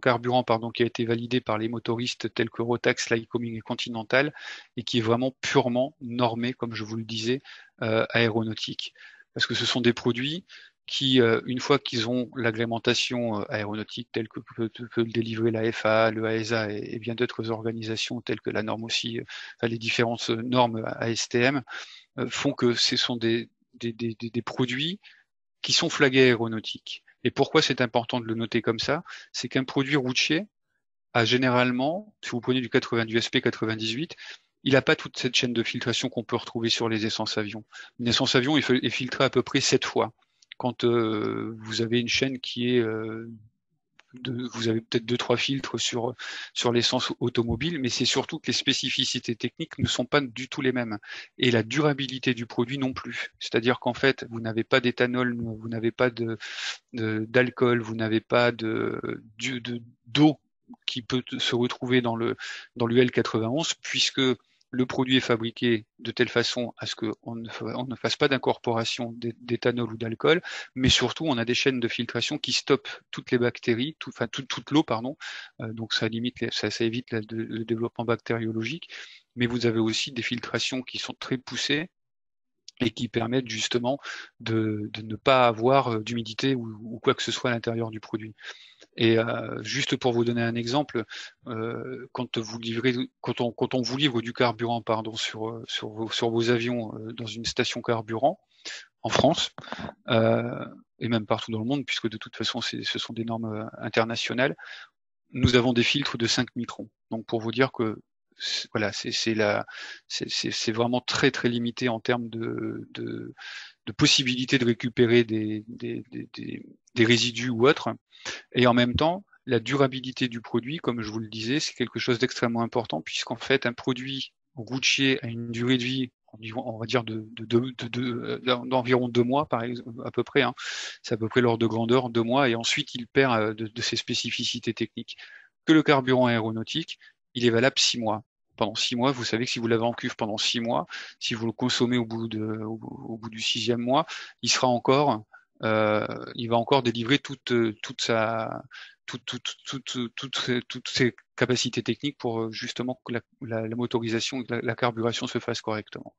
carburant qui a été validé par les motoristes tels que Rotax, Lycoming et Continental et qui est vraiment purement normé, comme je vous le disais, aéronautique. Parce que ce sont des produits qui, une fois qu'ils ont l'agrémentation aéronautique telle que peut le délivrer la FAA, le AESA et bien d'autres organisations telles que la norme aussi, les différentes normes ASTM, font que ce sont des produits qui sont flagués aéronautiques. Et pourquoi c'est important de le noter comme ça? C'est qu'un produit routier a généralement, si vous prenez du SP98, il n'a pas toute cette chaîne de filtration qu'on peut retrouver sur les essences avions. Une essence avion est filtrée à peu près 7 fois. Quand vous avez une chaîne qui est vous avez peut-être 2-3 filtres sur l'essence automobile, mais c'est surtout que les spécificités techniques ne sont pas du tout les mêmes. Et la durabilité du produit non plus. C'est-à-dire qu'en fait, vous n'avez pas d'éthanol, vous n'avez pas d'alcool, vous n'avez pas d'eau qui peut se retrouver dans l'UL 91, puisque le produit est fabriqué de telle façon à ce qu'on ne fasse pas d'incorporation d'éthanol ou d'alcool, mais surtout on a des chaînes de filtration qui stoppent toutes les bactéries, toute l'eau, pardon. Donc ça évite le développement bactériologique. Mais vous avez aussi des filtrations qui sont très poussées et qui permettent justement de ne pas avoir d'humidité ou quoi que ce soit à l'intérieur du produit. Et juste pour vous donner un exemple, quand on vous livre du carburant, pardon, sur vos avions dans une station carburant en France, et même partout dans le monde, puisque de toute façon ce sont des normes internationales, nous avons des filtres de 5 microns. Donc pour vous dire que voilà, c'est vraiment très très limité en termes de possibilité de récupérer des résidus ou autres. Et en même temps, la durabilité du produit, comme je vous le disais, c'est quelque chose d'extrêmement important, puisqu'en fait, un produit routier a une durée de vie, on va dire, d'environ 2 mois, par exemple, à peu près. Hein. C'est à peu près l'ordre de grandeur, 2 mois, et ensuite il perd de ses spécificités techniques. Que le carburant aéronautique, il est valable 6 mois. Pendant 6 mois, vous savez que si vous l'avez en cuve pendant 6 mois, si vous le consommez au bout du 6e mois, il sera encore il va encore délivrer toutes ses capacités techniques pour justement que la motorisation, la carburation se fasse correctement.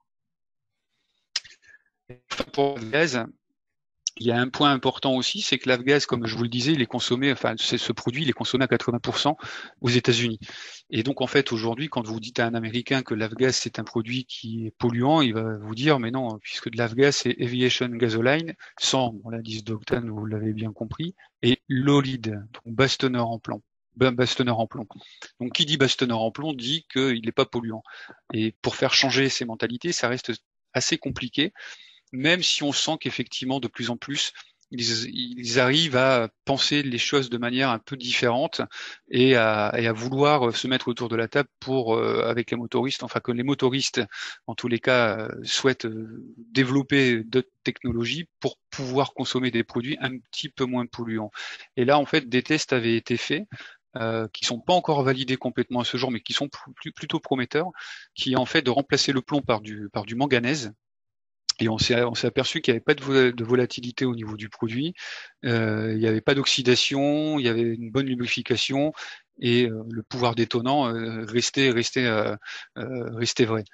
Pour le gaz, il y a un point important aussi, c'est que l'avgaz, comme je vous le disais, il est consommé, enfin, ce produit, il est consommé à 80% aux États-Unis. Et donc, en fait, aujourd'hui, quand vous dites à un Américain que l'avgaz, c'est un produit qui est polluant, il va vous dire, mais non, puisque de l'avgaz, c'est aviation gasoline, sans, bon, l'indice d'octane, vous l'avez bien compris, et low lead, donc bastonneur en plomb. Bastonneur en plomb. Donc, qui dit bastonneur en plomb dit qu'il n'est pas polluant. Et pour faire changer ces mentalités, ça reste assez compliqué, même si on sent qu'effectivement, de plus en plus, ils arrivent à penser les choses de manière un peu différente et à vouloir se mettre autour de la table pour, avec les motoristes, enfin que les motoristes, en tous les cas, souhaitent développer d'autres technologies pour pouvoir consommer des produits un petit peu moins polluants. Et là, en fait, des tests avaient été faits. Qui sont pas encore validés complètement à ce jour, mais qui sont plutôt prometteurs, qui est en fait de remplacer le plomb par du manganèse. Et on s'est aperçu qu'il n'y avait pas de volatilité au niveau du produit, il n'y avait pas d'oxydation, il y avait une bonne lubrification et le pouvoir détonnant restait vrai.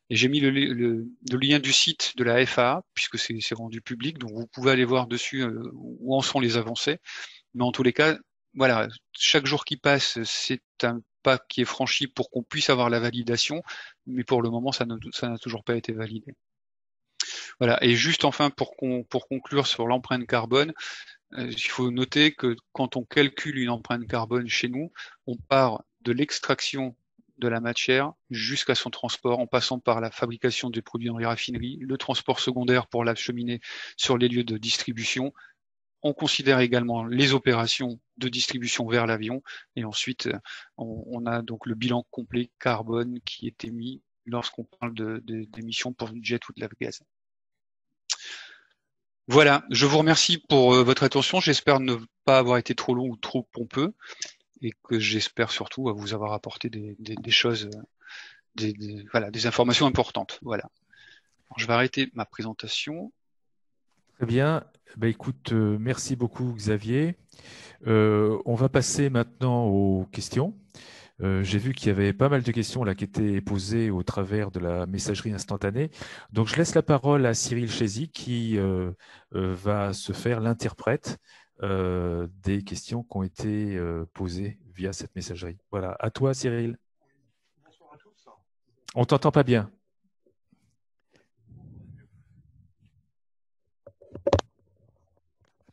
Et j'ai mis le lien du site de la FAA, puisque c'est rendu public, donc vous pouvez aller voir dessus où en sont les avancées. Mais en tous les cas, voilà, chaque jour qui passe, c'est un pas qui est franchi pour qu'on puisse avoir la validation, mais pour le moment, ça n'a toujours pas été validé. Voilà. Et juste enfin pour conclure sur l'empreinte carbone, il faut noter que quand on calcule une empreinte carbone chez nous, on part de l'extraction de la matière jusqu'à son transport, en passant par la fabrication des produits dans les raffineries, le transport secondaire pour l'acheminer sur les lieux de distribution. On considère également les opérations de distribution vers l'avion, et ensuite on a donc le bilan complet carbone qui est émis lorsqu'on parle d'émissions pour du jet ou de l'avgaz. Voilà, je vous remercie pour votre attention. J'espère ne pas avoir été trop long ou trop pompeux et que j'espère surtout vous avoir apporté des choses, voilà, des informations importantes. Voilà. Alors, je vais arrêter ma présentation. Très bien. Ben, écoute, merci beaucoup Xavier. On va passer maintenant aux questions. J'ai vu qu'il y avait pas mal de questions là qui étaient posées au travers de la messagerie instantanée. Donc, je laisse la parole à Cyril Chézy qui va se faire l'interprète des questions qui ont été posées via cette messagerie. Voilà, à toi Cyril. Bonsoir à tous. On t'entend pas bien.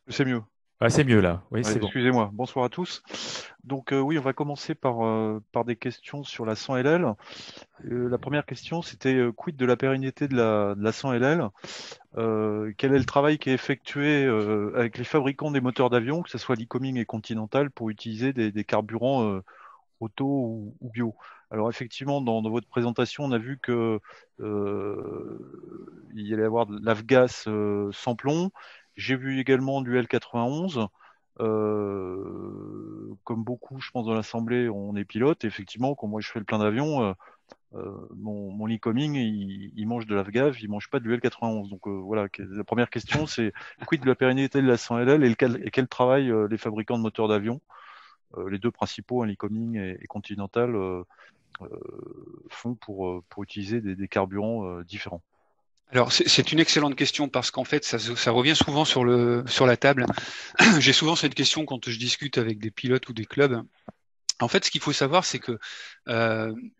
C'est mieux. Ah, c'est mieux là. Oui, c'est bon. Excusez-moi. Bonsoir à tous. Donc oui, on va commencer par des questions sur la 100 LL. La première question, c'était quid de la pérennité de la 100 LL? Quel est le travail qui est effectué avec les fabricants des moteurs d'avion, que ce soit Lycoming et Continental, pour utiliser des carburants auto ou bio? Alors effectivement, dans votre présentation, on a vu que il y allait avoir de l'avgas sans plomb. J'ai vu également du L91. Comme beaucoup, je pense, dans l'Assemblée, on est pilote. Effectivement, quand moi je fais le plein d'avion, mon Lycoming, il mange de l'avgas, il mange pas du L91. Donc voilà, la première question, c'est quid de la pérennité de la 100 LL et quel travail les fabricants de moteurs d'avion, les deux principaux, Lycoming et Continental, font pour utiliser des carburants différents. Alors, c'est une excellente question parce qu'en fait, ça revient souvent sur la table. J'ai souvent cette question quand je discute avec des pilotes ou des clubs. En fait, ce qu'il faut savoir, c'est que,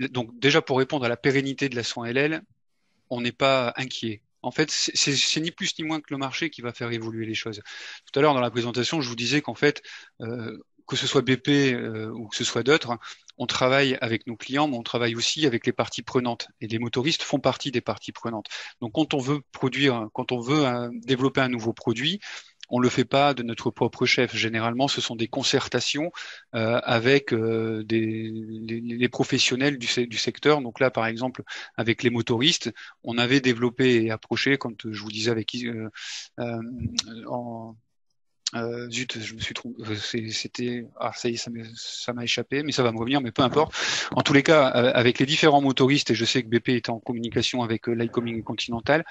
donc déjà pour répondre à la pérennité de la 100LL, on n'est pas inquiet. En fait, c'est ni plus ni moins que le marché qui va faire évoluer les choses. Tout à l'heure, dans la présentation, je vous disais qu'en fait, que ce soit BP ou que ce soit d'autres, on travaille avec nos clients, mais on travaille aussi avec les parties prenantes. Et les motoristes font partie des parties prenantes. Donc, quand on veut développer un nouveau produit, on le fait pas de notre propre chef. Généralement, ce sont des concertations avec les professionnels du secteur. Donc là, par exemple, avec les motoristes, on avait développé et approché, quand je vous disais avec euh, en, zut, je me suis trompé. C'était ça y est, ça m'a échappé, mais ça va me revenir. Mais peu importe. En tous les cas, avec les différents motoristes, et je sais que BP était en communication avec Lycoming Continental,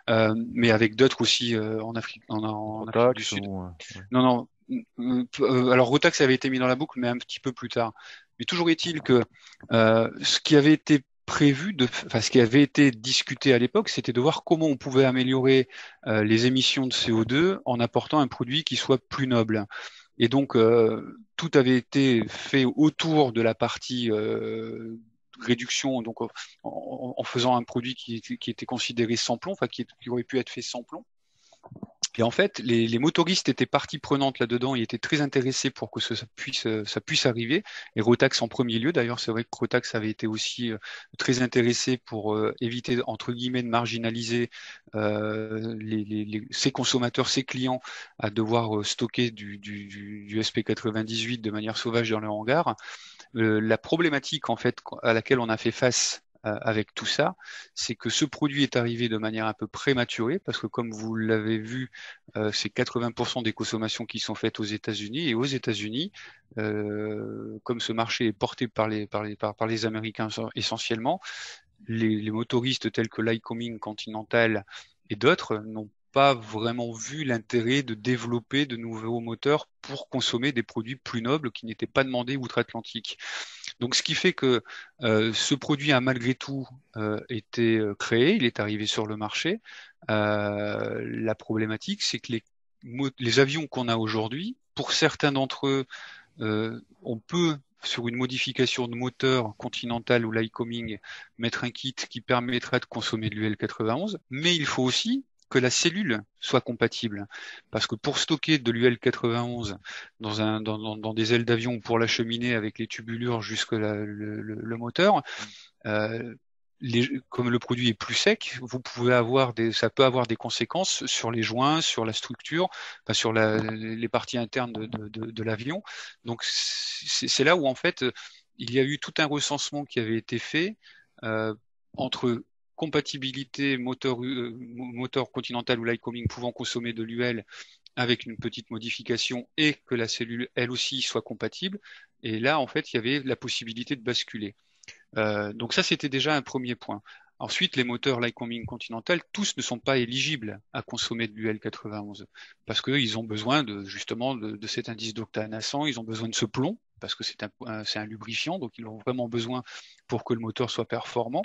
mais avec d'autres aussi en Afrique, en Afrique du Sud. Non. Alors Rotax avait été mis dans la boucle, mais un petit peu plus tard. Mais toujours est-il que ce qui avait été ce qui avait été discuté à l'époque, c'était de voir comment on pouvait améliorer les émissions de CO2 en apportant un produit qui soit plus noble. Et donc tout avait été fait autour de la partie réduction, donc en faisant un produit qui était considéré sans plomb, enfin qui aurait pu être fait sans plomb. Et en fait, les motoristes étaient partie prenante là-dedans, ils étaient très intéressés pour que ça puisse arriver. Et Rotax en premier lieu, d'ailleurs, c'est vrai que Rotax avait été aussi très intéressé pour éviter, entre guillemets, de marginaliser ses consommateurs, ses clients, à devoir stocker du SP98 de manière sauvage dans leur hangar. La problématique, en fait, à laquelle on a fait face avec tout ça, c'est que ce produit est arrivé de manière un peu prématurée, parce que comme vous l'avez vu, c'est 80% des consommations qui sont faites aux États-Unis, et aux États-Unis, comme ce marché est porté par les Américains essentiellement, les motoristes tels que Lycoming Continental et d'autres n'ont pas vraiment vu l'intérêt de développer de nouveaux moteurs pour consommer des produits plus nobles qui n'étaient pas demandés outre-Atlantique. Donc, ce qui fait que ce produit a malgré tout été créé, il est arrivé sur le marché. La problématique, c'est que les avions qu'on a aujourd'hui, pour certains d'entre eux, on peut, sur une modification de moteur Continental ou Lycoming, mettre un kit qui permettra de consommer de l'UL 91, mais il faut aussi que la cellule soit compatible. Parce que pour stocker de l'UL 91 dans des ailes d'avion ou pour l'acheminer avec les tubulures jusque le moteur, comme le produit est plus sec, ça peut avoir des conséquences sur les joints, sur la structure, enfin sur les parties internes de l'avion. Donc c'est là où en fait il y a eu tout un recensement qui avait été fait entre compatibilité moteur Continental ou Lycoming pouvant consommer de l'UL avec une petite modification et que la cellule elle aussi soit compatible. Et là en fait il y avait la possibilité de basculer. Donc ça, c'était déjà un premier point. Ensuite, les moteurs Lycoming Continental, tous ne sont pas éligibles à consommer de l'UL 91 parce qu'ils ont besoin justement de cet indice d'octane à 100, ils ont besoin de ce plomb parce que c'est un lubrifiant, donc ils ont vraiment besoin pour que le moteur soit performant.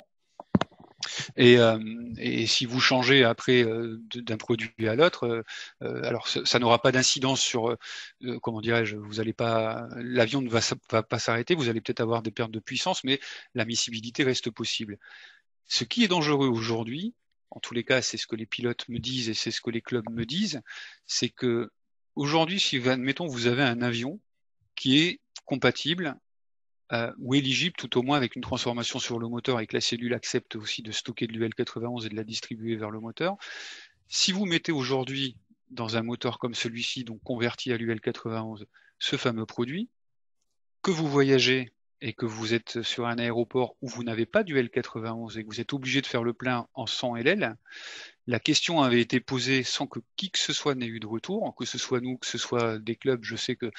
Et si vous changez après d'un produit à l'autre, alors ça n'aura pas d'incidence sur, comment dirais-je, l'avion ne va pas s'arrêter, vous allez peut-être avoir des pertes de puissance, mais la miscibilité reste possible. Ce qui est dangereux aujourd'hui, en tous les cas, c'est ce que les pilotes me disent et c'est ce que les clubs me disent, c'est que aujourd'hui, si admettons vous avez un avion qui est compatible ou éligible tout au moins avec une transformation sur le moteur et que la cellule accepte aussi de stocker de l'UL 91 et de la distribuer vers le moteur. Si vous mettez aujourd'hui dans un moteur comme celui-ci, donc converti à l'UL 91, ce fameux produit, que vous voyagez et que vous êtes sur un aéroport où vous n'avez pas d'UL 91 et que vous êtes obligé de faire le plein en 100 LL, la question avait été posée sans que qui que ce soit n'ait eu de retour, que ce soit nous, que ce soit des clubs. Je sais que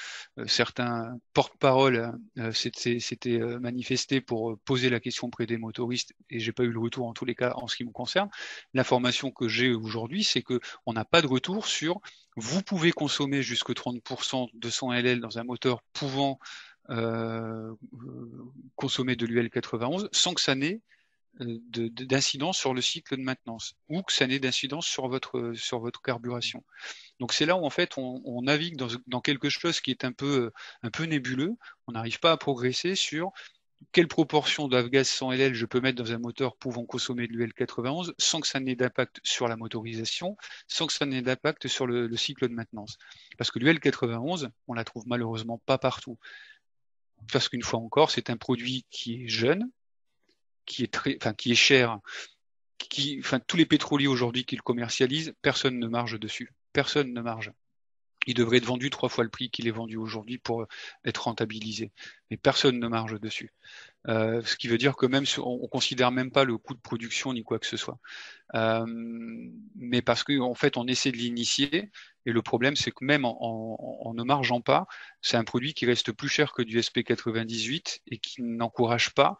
certains porte-parole s'étaient manifestés pour poser la question auprès des motoristes et j'ai pas eu le retour en tous les cas en ce qui me concerne. L'information que j'ai aujourd'hui, c'est que on n'a pas de retour sur vous pouvez consommer jusque 30% de 100 LL dans un moteur pouvant consommer de l'UL 91 sans que ça n'ait d'incidence sur le cycle de maintenance, ou que ça n'ait d'incidence sur votre carburation. Donc c'est là où en fait on navigue dans quelque chose qui est un peu nébuleux. On n'arrive pas à progresser sur quelle proportion d'avgas 100 LL je peux mettre dans un moteur pouvant consommer de l'UL 91 sans que ça n'ait d'impact sur la motorisation, sans que ça n'ait d'impact sur le cycle de maintenance. Parce que l'UL 91, on la trouve malheureusement pas partout. Parce qu'une fois encore, c'est un produit qui est jeune, qui est cher, tous les pétroliers aujourd'hui qui le commercialisent, personne ne marge dessus. Personne ne marge. Il devrait être vendu 3 fois le prix qu'il est vendu aujourd'hui pour être rentabilisé. Mais personne ne marge dessus. Ce qui veut dire que même on considère même pas le coût de production ni quoi que ce soit. Mais parce qu'en fait, on essaie de l'initier. Et le problème, c'est que même en ne margeant pas, c'est un produit qui reste plus cher que du SP98 et qui n'encourage pas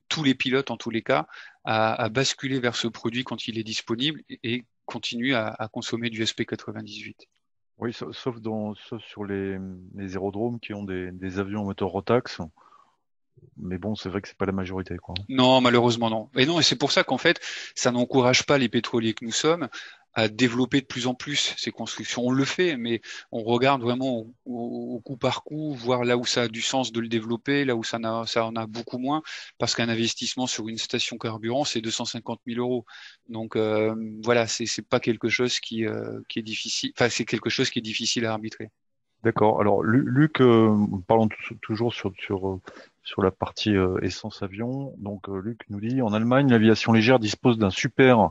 tous les pilotes, en tous les cas, à basculer vers ce produit quand il est disponible et continuer à consommer du SP98. Oui, sauf sur les aérodromes qui ont des avions au moteur Rotax. Mais bon, c'est vrai que c'est pas la majorité, quoi. Non, malheureusement non. Et non, et c'est pour ça qu'en fait, ça n'encourage pas les pétroliers que nous sommes à développer de plus en plus ces constructions. On le fait, mais on regarde vraiment au coup par coup, voir là où ça a du sens de le développer, là où ça en a beaucoup moins, parce qu'un investissement sur une station carburant, c'est 250 000 euros. Donc voilà, c'est pas quelque chose qui est difficile. Enfin, c'est quelque chose qui est difficile à arbitrer. D'accord. Alors, Luc, parlons toujours sur la partie essence avion. Donc, Luc nous dit, en Allemagne, l'aviation légère dispose d'un super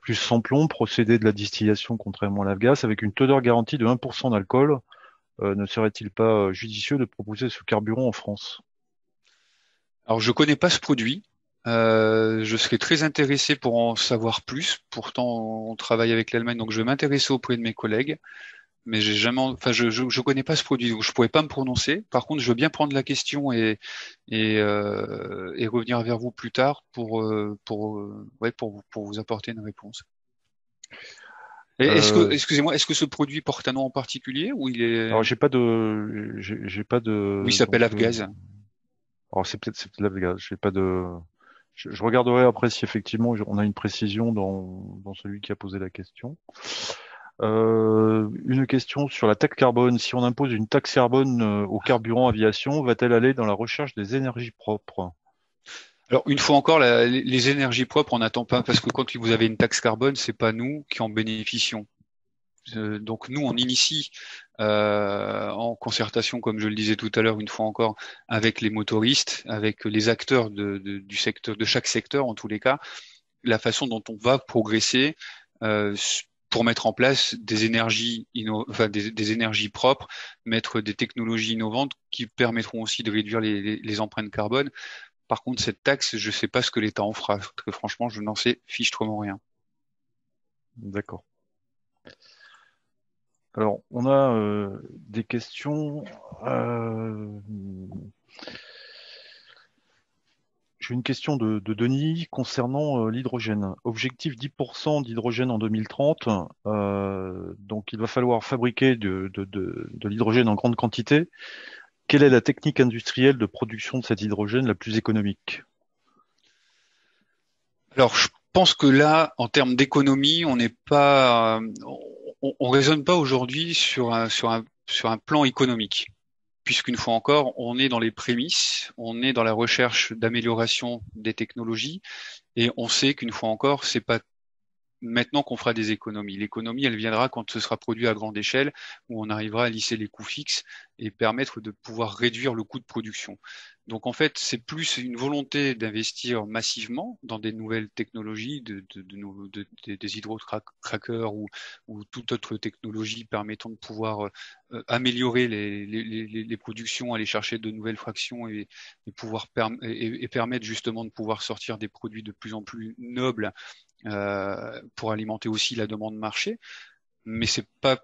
plus sans plomb, procédé de la distillation contrairement à l'avgas, avec une teneur garantie de 1% d'alcool. Ne serait-il pas judicieux de proposer ce carburant en France? Alors, je connais pas ce produit. Je serais très intéressé pour en savoir plus. Pourtant, on travaille avec l'Allemagne, donc je vais m'intéresser auprès de mes collègues. Mais j'ai jamais, enfin, je connais pas ce produit, donc je pourrais pas me prononcer. Par contre, je veux bien prendre la question et revenir vers vous plus tard pour vous apporter une réponse. Et excusez-moi, est-ce que ce produit porte un nom en particulier ou il est, Alors, j'ai pas de. oui, il s'appelle Donc, Avgaz. alors c'est peut-être l'avgas. J'ai pas de. Je regarderai après si effectivement on a une précision dans celui qui a posé la question. Une question sur la taxe carbone. Si on impose une taxe carbone au carburant aviation, va-t-elle aller dans la recherche des énergies propres? Alors, une fois encore, les énergies propres, on n'attend pas, parce que quand vous avez une taxe carbone, c'est pas nous qui en bénéficions. Donc nous, on initie en concertation, comme je le disais tout à l'heure, une fois encore, avec les motoristes, avec les acteurs du secteur, de chaque secteur en tous les cas, la façon dont on va progresser pour mettre en place des énergies des énergies propres, mettre des technologies innovantes qui permettront aussi de réduire les empreintes carbone. Par contre, cette taxe, je ne sais pas ce que l'État en fera, parce que franchement, je n'en sais fichtrement rien. D'accord. Alors, on a des questions. J'ai une question de Denis concernant l'hydrogène. Objectif 10% d'hydrogène en 2030. Donc, il va falloir fabriquer de l'hydrogène en grande quantité. Quelle est la technique industrielle de production de cet hydrogène la plus économique? Alors, je pense que là, en termes d'économie, on n'est pas, on raisonne pas aujourd'hui sur un plan économique, puisqu'une fois encore, on est dans les prémices, on est dans la recherche d'amélioration des technologies, et on sait qu'une fois encore, c'est pas maintenant qu'on fera des économies. L'économie, elle viendra quand ce sera produit à grande échelle, où on arrivera à lisser les coûts fixes et permettre de pouvoir réduire le coût de production. Donc en fait, c'est plus une volonté d'investir massivement dans des nouvelles technologies, des hydrocrackers ou toute autre technologie permettant de pouvoir améliorer les productions, aller chercher de nouvelles fractions et pouvoir permettre justement de pouvoir sortir des produits de plus en plus nobles pour alimenter aussi la demande marché, mais c'est pas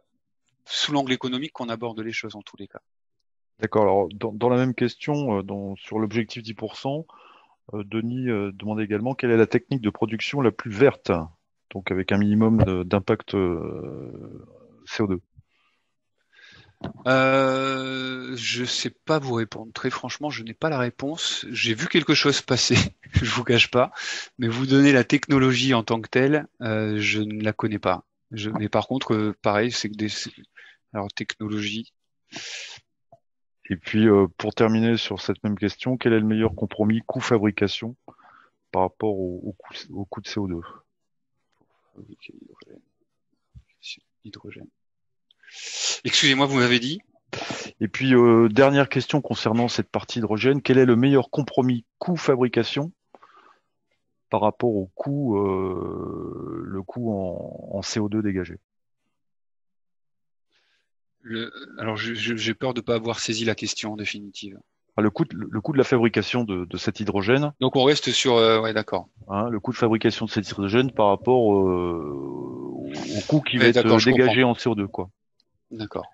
sous l'angle économique qu'on aborde les choses en tous les cas. D'accord. Alors, dans la même question, sur l'objectif 10%, Denis demandait également quelle est la technique de production la plus verte, donc avec un minimum d'impact CO2. Je sais pas vous répondre. Très franchement, je n'ai pas la réponse. J'ai vu quelque chose passer, je vous cache pas, mais vous donner la technologie en tant que telle, je ne la connais pas. Mais par contre, pareil, c'est que alors technologie. Et puis, pour terminer sur cette même question, quel est le meilleur compromis coût-fabrication par rapport au coût de CO2? Hydrogène. Excusez-moi, vous m'avez dit? Et puis, dernière question concernant cette partie hydrogène, quel est le meilleur compromis coût-fabrication par rapport au coût, le coût en CO2 dégagé? Alors, j'ai peur de ne pas avoir saisi la question en définitive. Le coût de la fabrication de cet hydrogène. Donc, on reste sur... ouais, d'accord. Hein, le coût de fabrication de cet hydrogène par rapport au coût qui va être dégagé en CO2, quoi. D'accord.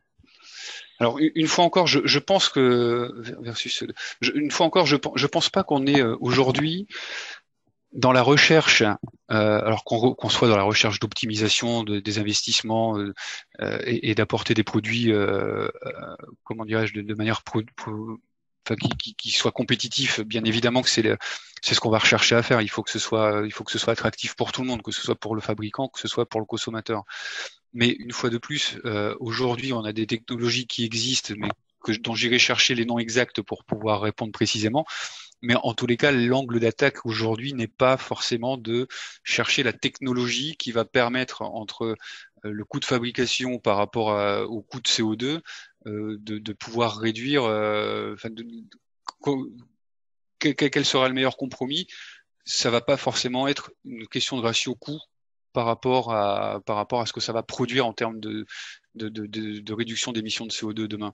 Alors une fois encore, je pense que une fois encore, je pense pas qu'on est aujourd'hui dans la recherche, alors qu'on soit dans la recherche d'optimisation des investissements et d'apporter des produits, comment dirais-je, de manière qui soit compétitif. Bien évidemment que c'est ce qu'on va rechercher à faire. Il faut que ce soit attractif pour tout le monde, que ce soit pour le fabricant, que ce soit pour le consommateur. Mais une fois de plus, aujourd'hui, on a des technologies qui existent, mais dont j'irai chercher les noms exacts pour pouvoir répondre précisément. Mais en tous les cas, l'angle d'attaque aujourd'hui n'est pas forcément de chercher la technologie qui va permettre, entre le coût de fabrication par rapport au coût de CO2, de pouvoir réduire, quel sera le meilleur compromis. Ça va pas forcément être une question de ratio coût par rapport à ce que ça va produire en termes de réduction d'émissions de CO2 demain.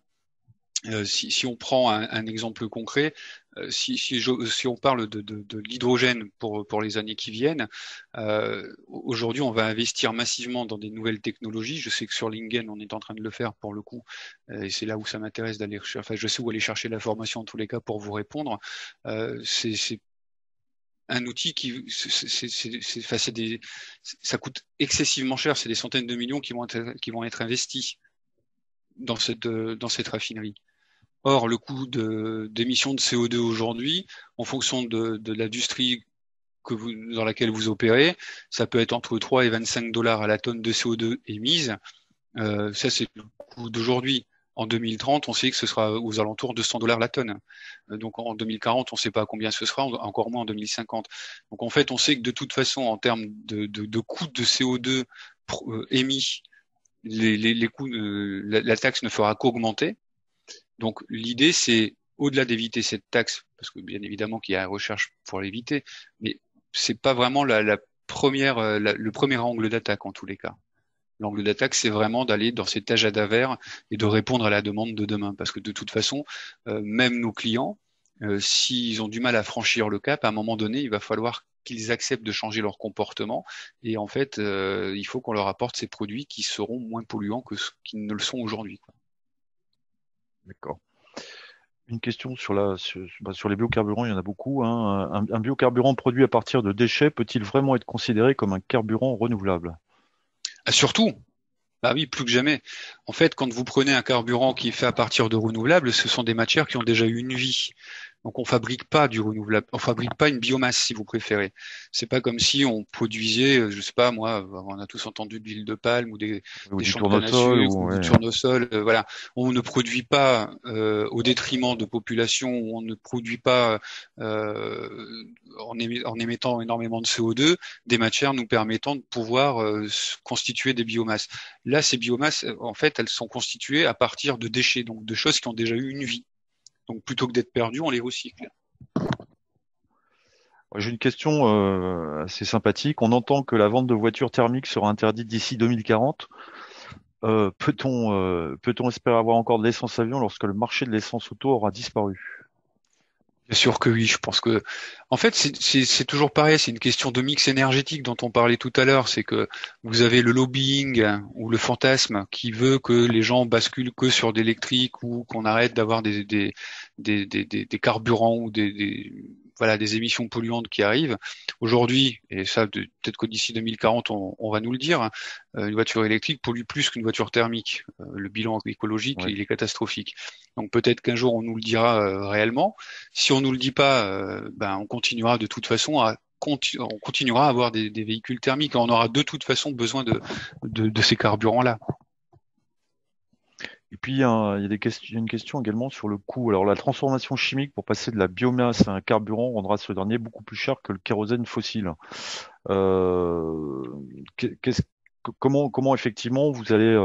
Si on prend un exemple concret, si on parle de l'hydrogène pour les années qui viennent, aujourd'hui on va investir massivement dans des nouvelles technologies. Je sais que sur Lingen on est en train de le faire pour le coup, et c'est là où ça m'intéresse d'aller chercher. Enfin, je sais où aller chercher l'information en tous les cas pour vous répondre. C'est un outil ça coûte excessivement cher. C'est des centaines de millions qui vont être investis dans cette raffinerie. Or, le coût d'émission de CO2 aujourd'hui, en fonction de l'industrie dans laquelle vous opérez, ça peut être entre 3 et 25 dollars à la tonne de CO2 émise. Ça, c'est le coût d'aujourd'hui. En 2030, on sait que ce sera aux alentours de 100 dollars la tonne. Donc en 2040, on ne sait pas combien ce sera, encore moins en 2050. Donc en fait, on sait que de toute façon, en termes de coût de CO2 émis, les coûts, la taxe ne fera qu'augmenter. Donc l'idée, c'est au-delà d'éviter cette taxe, parce que bien évidemment qu'il y a la recherche pour l'éviter, mais c'est pas vraiment le premier angle d'attaque en tous les cas. L'angle d'attaque, c'est vraiment d'aller dans cet agenda vert et de répondre à la demande de demain. Parce que de toute façon, même nos clients, s'ils ont du mal à franchir le cap, à un moment donné, il va falloir qu'ils acceptent de changer leur comportement. Et en fait, il faut qu'on leur apporte ces produits qui seront moins polluants que ce qu'ils ne le sont aujourd'hui. D'accord. Une question sur les biocarburants, il y en a beaucoup. Hein. Un biocarburant produit à partir de déchets peut-il vraiment être considéré comme un carburant renouvelable? Surtout, bah oui, plus que jamais. En fait, quand vous prenez un carburant qui est fait à partir de renouvelables, ce sont des matières qui ont déjà eu une vie. Donc on fabrique pas du renouvelable, on fabrique pas une biomasse si vous préférez. C'est pas comme si on produisait, je sais pas moi, on a tous entendu de l'huile de palme ou des champs de canne à sucre ou du tournesol. Voilà, on ne produit pas au détriment de populations, on ne produit pas en émettant énormément de CO2 des matières nous permettant de pouvoir constituer des biomasses. Là, ces biomasses, en fait, elles sont constituées à partir de déchets, donc de choses qui ont déjà eu une vie. Donc plutôt que d'être perdus, on les recycle. J'ai une question assez sympathique. On entend que la vente de voitures thermiques sera interdite d'ici 2040. Peut-on espérer avoir encore de l'essence avion lorsque le marché de l'essence auto aura disparu? Bien sûr que oui, je pense que, en fait, c'est toujours pareil, c'est une question de mix énergétique dont on parlait tout à l'heure, c'est que vous avez le lobbying ou le fantasme qui veut que les gens basculent que sur d'électrique ou qu'on arrête d'avoir des carburants ou voilà, des émissions polluantes qui arrivent. Aujourd'hui, et ça peut-être que d'ici 2040 on va nous le dire, une voiture électrique pollue plus qu'une voiture thermique. Le bilan écologique, Oui. il est catastrophique. Donc peut-être qu'un jour on nous le dira réellement. Si on nous le dit pas, on continuera de toute façon on continuera à avoir des véhicules thermiques. On aura de toute façon besoin de ces carburants-là. Et puis, il y a une question également sur le coût. Alors, la transformation chimique pour passer de la biomasse à un carburant rendra ce dernier beaucoup plus cher que le kérosène fossile. Euh, comment effectivement vous allez,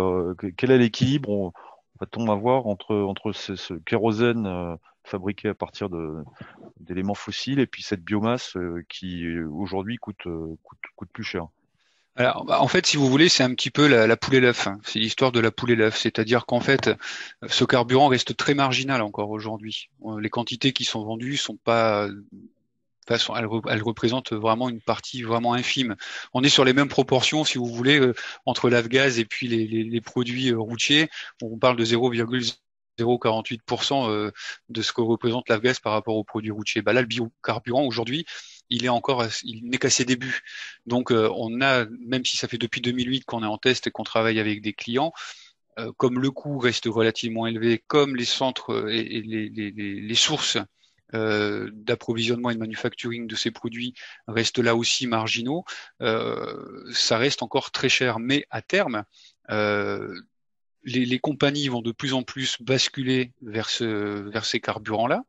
quel est l'équilibre va-t-on avoir entre ce kérosène fabriqué à partir d'éléments fossiles et puis cette biomasse qui aujourd'hui coûte plus cher? Alors, en fait, si vous voulez, c'est un petit peu la poule et l'œuf, hein. C'est l'histoire de la poule et l'œuf. C'est-à-dire qu'en fait, ce carburant reste très marginal encore aujourd'hui. Les quantités qui sont vendues sont pas, elles représentent vraiment une partie vraiment infime. On est sur les mêmes proportions, si vous voulez, entre l'avgaz et puis les produits routiers. On parle de 0,048% de ce que représente l'avgaz par rapport aux produits routiers. Là, le biocarburant aujourd'hui, il n'est qu'à ses débuts. Donc, on a, même si ça fait depuis 2008 qu'on est en test et qu'on travaille avec des clients, comme le coût reste relativement élevé, comme les centres et les sources d'approvisionnement et de manufacturing de ces produits restent là aussi marginaux, ça reste encore très cher. Mais à terme, les compagnies vont de plus en plus basculer vers ces carburants-là.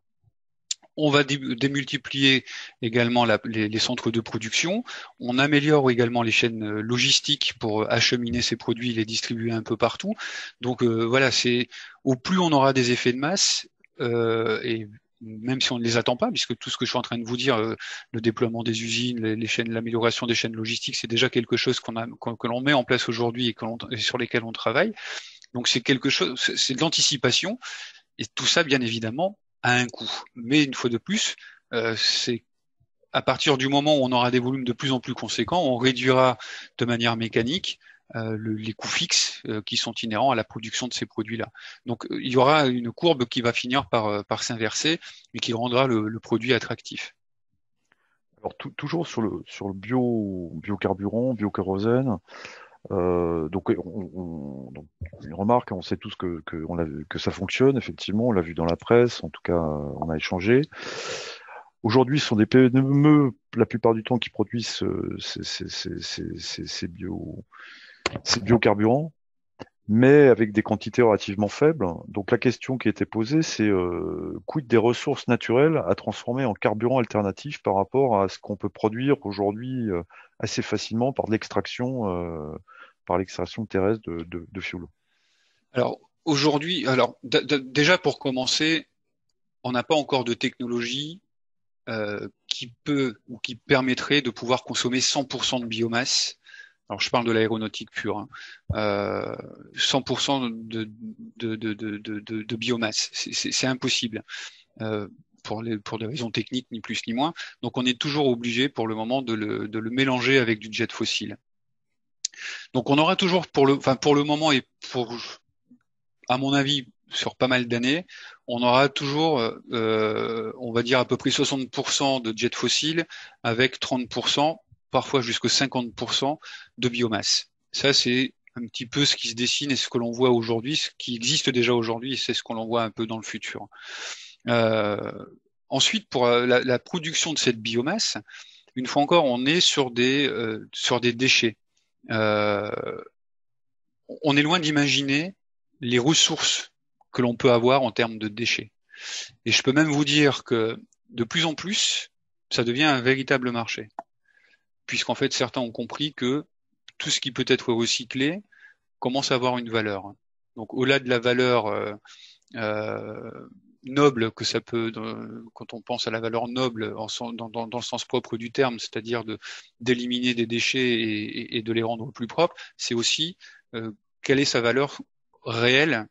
On va démultiplier également les centres de production. On améliore également les chaînes logistiques pour acheminer ces produits et les distribuer un peu partout. Donc voilà, au plus on aura des effets de masse, et même si on ne les attend pas, puisque tout ce que je suis en train de vous dire, le déploiement des usines, l'amélioration des chaînes logistiques, c'est déjà quelque chose que l'on met en place aujourd'hui et sur lesquels on travaille. Donc c'est quelque chose, c'est de l'anticipation, et tout ça, bien évidemment, a un coût. Mais une fois de plus, c'est à partir du moment où on aura des volumes de plus en plus conséquents, on réduira de manière mécanique les coûts fixes qui sont inhérents à la production de ces produits-là. Donc il y aura une courbe qui va finir par s'inverser, mais qui rendra le produit attractif. Alors toujours sur le biocarburant, biokérosène. Donc, donc une remarque, on sait tous que ça fonctionne, effectivement, on l'a vu dans la presse, en tout cas, on a échangé. Aujourd'hui, ce sont des PME, la plupart du temps, qui produisent ces biocarburants, mais avec des quantités relativement faibles. Donc la question qui a été posée, c'est quid des ressources naturelles à transformer en carburant alternatif par rapport à ce qu'on peut produire aujourd'hui assez facilement par l'extraction terrestre de fioul. Alors aujourd'hui, déjà pour commencer, on n'a pas encore de technologie qui peut ou qui permettrait de pouvoir consommer 100% de biomasse. Alors je parle de l'aéronautique pure, hein. 100% de biomasse, c'est impossible pour des raisons techniques ni plus ni moins. Donc on est toujours obligé pour le moment de le mélanger avec du jet fossile. Donc on aura toujours pour le moment et à mon avis sur pas mal d'années, on aura toujours, on va dire à peu près 60% de jet fossile avec 30%, parfois jusqu'à 50% de biomasse. Ça, c'est un petit peu ce qui se dessine et ce que l'on voit aujourd'hui, ce qui existe déjà aujourd'hui, et c'est ce qu'on voit un peu dans le futur. Ensuite, pour la production de cette biomasse, une fois encore, on est sur des déchets. On est loin d'imaginer les ressources que l'on peut avoir en termes de déchets. Et je peux même vous dire que de plus en plus, ça devient un véritable marché. Puisqu'en fait, certains ont compris que tout ce qui peut être recyclé commence à avoir une valeur. Donc, au-delà de la valeur noble que ça peut, quand on pense à la valeur noble dans le sens propre du terme, c'est-à-dire d'éliminer des déchets et de les rendre plus propres, c'est aussi quelle est sa valeur réelle,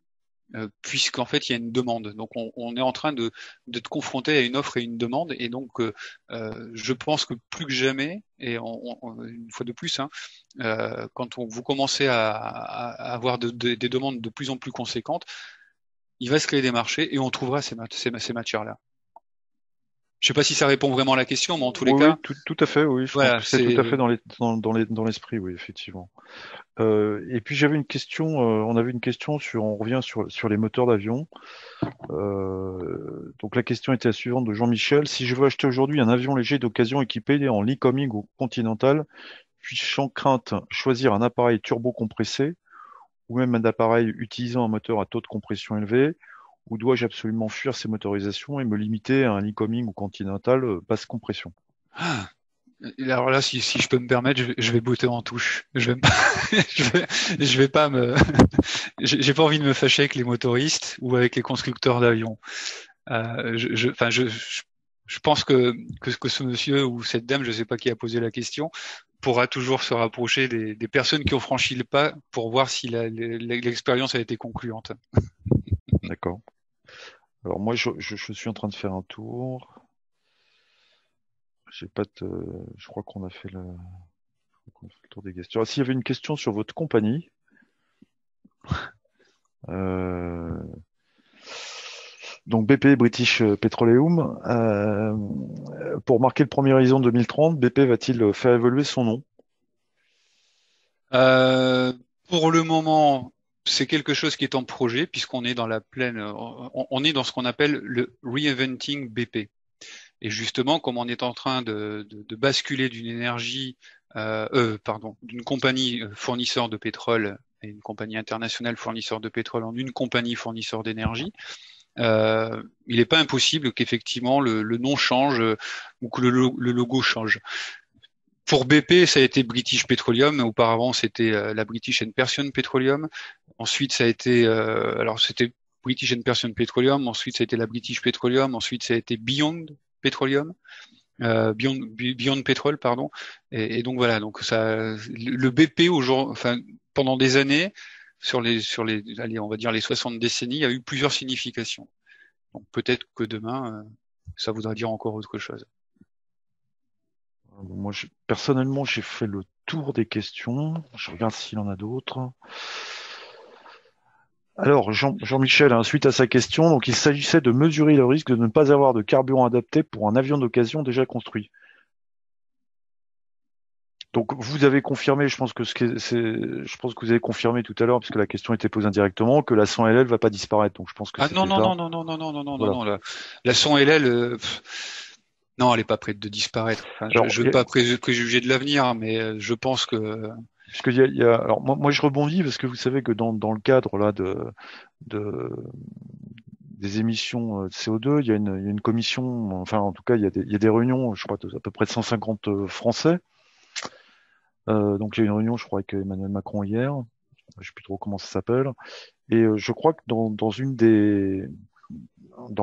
puisqu'en fait il y a une demande. Donc on est en train d'être confronté à une offre et une demande, et donc je pense que plus que jamais, et une fois de plus, hein, quand vous commencez à avoir des demandes de plus en plus conséquentes, il va se créer des marchés et on trouvera ces matières-là. sais pas si ça répond vraiment à la question, mais en tous les Oui, cas, tout à fait, oui. Je pense voilà, que c'est tout à fait c'est dans l'esprit, oui, effectivement. Et puis j'avais une question, on avait une question on revient sur les moteurs d'avion. Donc la question était la suivante de Jean-Michel. Si je veux acheter aujourd'hui un avion léger d'occasion équipé en Lycoming ou Continental, puis sans crainte choisir un appareil turbo-compressé ou même un appareil utilisant un moteur à taux de compression élevé, ou dois-je absolument fuir ces motorisations et me limiter à un Lycoming ou Continental basse compression? ah, alors là, si je peux me permettre, je vais botter en touche. Je vais pas, je vais pas me, j'ai pas envie de me fâcher avec les motoristes ou avec les constructeurs d'avions. Enfin, je pense que ce monsieur ou cette dame, je sais pas qui a posé la question, pourra toujours se rapprocher des personnes qui ont franchi le pas pour voir si l'expérience a été concluante. D'accord. Alors moi, je suis en train de faire un tour. J'ai pas de... Je crois qu'on a fait le tour des questions. Ah, s'il y avait une question sur votre compagnie. Euh, Donc BP, British Petroleum. Pour marquer le 1er horizon 2030, BP va-t-il faire évoluer son nom? Euh, pour le moment, c'est quelque chose qui est en projet puisqu'on est dans la pleine, on est dans ce qu'on appelle le reinventing BP. Et justement, comme on est en train de basculer d'une énergie, d'une compagnie fournisseur de pétrole et une compagnie internationale fournisseur de pétrole en une compagnie fournisseur d'énergie, il n'est pas impossible qu'effectivement le nom change ou que le logo change. Pour BP, ça a été British Petroleum. Auparavant, c'était la British and Persian Petroleum. Ensuite, ça a été, alors c'était British and Persian Petroleum. Ensuite, ça a été la British Petroleum. Ensuite, ça a été Beyond Petroleum, Beyond Petrol, pardon. Et donc voilà. Donc ça, le BP aujourd'hui, enfin pendant des années, allez, on va dire les 60 décennies, il y a eu plusieurs significations. Donc peut-être que demain, ça voudra dire encore autre chose. Moi, personnellement, j'ai fait le tour des questions. Je regarde s'il y en a d'autres. Alors, Jean-Michel, suite à sa question, donc il s'agissait de mesurer le risque de ne pas avoir de carburant adapté pour un avion d'occasion déjà construit. Donc, vous avez confirmé, je pense que vous avez confirmé tout à l'heure, puisque la question était posée indirectement, que la 100 LL va pas disparaître. Donc, je pense que Ah c'était ça. non, Voilà. non, la 100 LL, non, elle est pas prête de disparaître. Enfin, Alors, je veux pas préjuger de l'avenir, mais je pense que. puisqu'il y a, alors moi, je rebondis parce que vous savez que dans le cadre là de des émissions de CO2, il y a une commission, enfin en tout cas il y a des réunions, je crois à peu près de 150 Français. Donc il y a eu une réunion, je crois, avec Emmanuel Macron hier. Je sais plus trop comment ça s'appelle. Et je crois que dans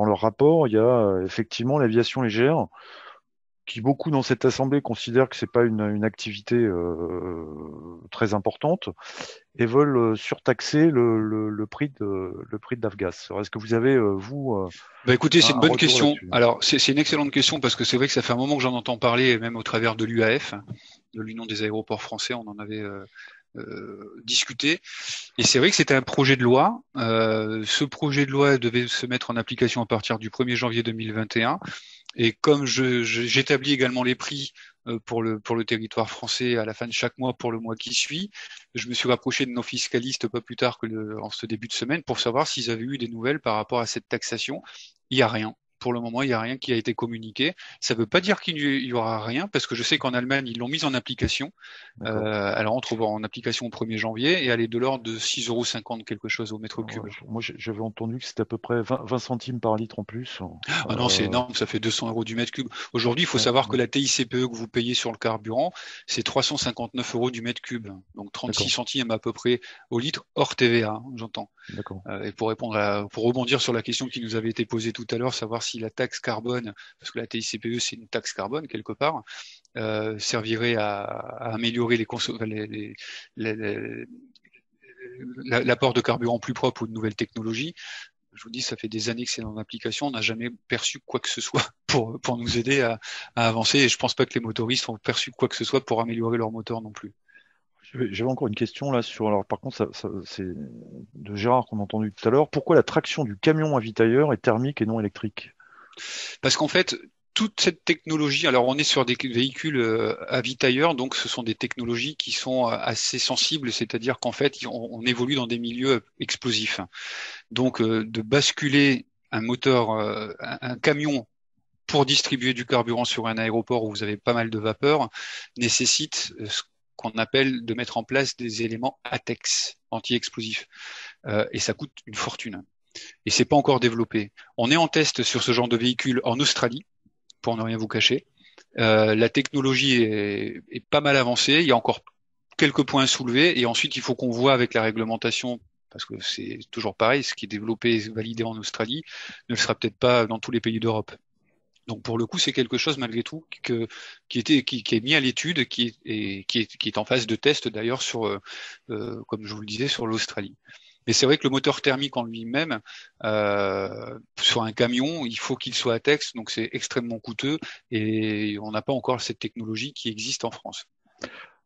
leur rapport, il y a effectivement l'aviation légère, qui beaucoup dans cette assemblée considèrent que c'est pas une activité très importante et veulent surtaxer le prix de l'Afgas. Alors, est-ce que vous avez Bah écoutez, c'est un une bonne retour question. là-dessus? Alors, c'est une excellente question parce que c'est vrai que ça fait un moment que j'en entends parler, même au travers de l'UAF, de l'Union des aéroports français, on en avait discuté. Et c'est vrai que c'était un projet de loi. Ce projet de loi devait se mettre en application à partir du 1er janvier 2021. Et comme j'établis également les prix pour le territoire français à la fin de chaque mois pour le mois qui suit, je me suis rapproché de nos fiscalistes pas plus tard que en ce début de semaine pour savoir s'ils avaient eu des nouvelles par rapport à cette taxation. Il n'y a rien. Pour le moment, il n'y a rien qui a été communiqué. Ça ne veut pas dire qu'il y aura rien, parce que je sais qu'en Allemagne, ils l'ont mise en application. Elle rentre en application au 1er janvier et elle est de l'ordre de 6,50 € quelque chose au mètre cube. Moi, j'avais entendu que c'était à peu près 20 centimes par litre en plus. Ah non, c'est énorme, ça fait 200 € du mètre cube. Aujourd'hui, il faut savoir que la TICPE que vous payez sur le carburant, c'est 359 € du mètre cube. Donc 36 centimes à peu près au litre, hors TVA, j'entends. D'accord. Et pour rebondir sur la question qui nous avait été posée tout à l'heure, savoir si la taxe carbone, parce que la TICPE c'est une taxe carbone quelque part, servirait à améliorer l'apport de carburant plus propre ou de nouvelles technologies. Je vous dis, ça fait des années que c'est en application, on n'a jamais perçu quoi que ce soit pour nous aider à avancer, et je pense pas que les motoristes ont perçu quoi que ce soit pour améliorer leur moteur non plus. J'avais encore une question là sur. Alors, par contre, c'est de Gérard qu'on a entendu tout à l'heure. Pourquoi la traction du camion avitailleur est thermique et non électrique? Parce qu'en fait, toute cette technologie, alors on est sur des véhicules avitailleurs, donc ce sont des technologies qui sont assez sensibles, c'est-à-dire qu'en fait, on évolue dans des milieux explosifs. Donc, de basculer un moteur, un camion pour distribuer du carburant sur un aéroport où vous avez pas mal de vapeur, nécessite ce qu'on appelle de mettre en place des éléments ATEX, anti-explosifs. Et ça coûte une fortune. Et c'est pas encore développé. On est en test sur ce genre de véhicule en Australie, pour ne rien vous cacher. La technologie est pas mal avancée. Il y a encore quelques points à soulever. Et ensuite, il faut qu'on voit avec la réglementation, parce que c'est toujours pareil, ce qui est développé et validé en Australie ne le sera peut-être pas dans tous les pays d'Europe. Donc pour le coup, c'est quelque chose malgré tout qui est mis à l'étude, qui est en phase de test d'ailleurs sur, comme je vous le disais, sur l'Australie. Mais c'est vrai que le moteur thermique en lui-même, sur un camion, il faut qu'il soit ATEX, donc c'est extrêmement coûteux et on n'a pas encore cette technologie qui existe en France.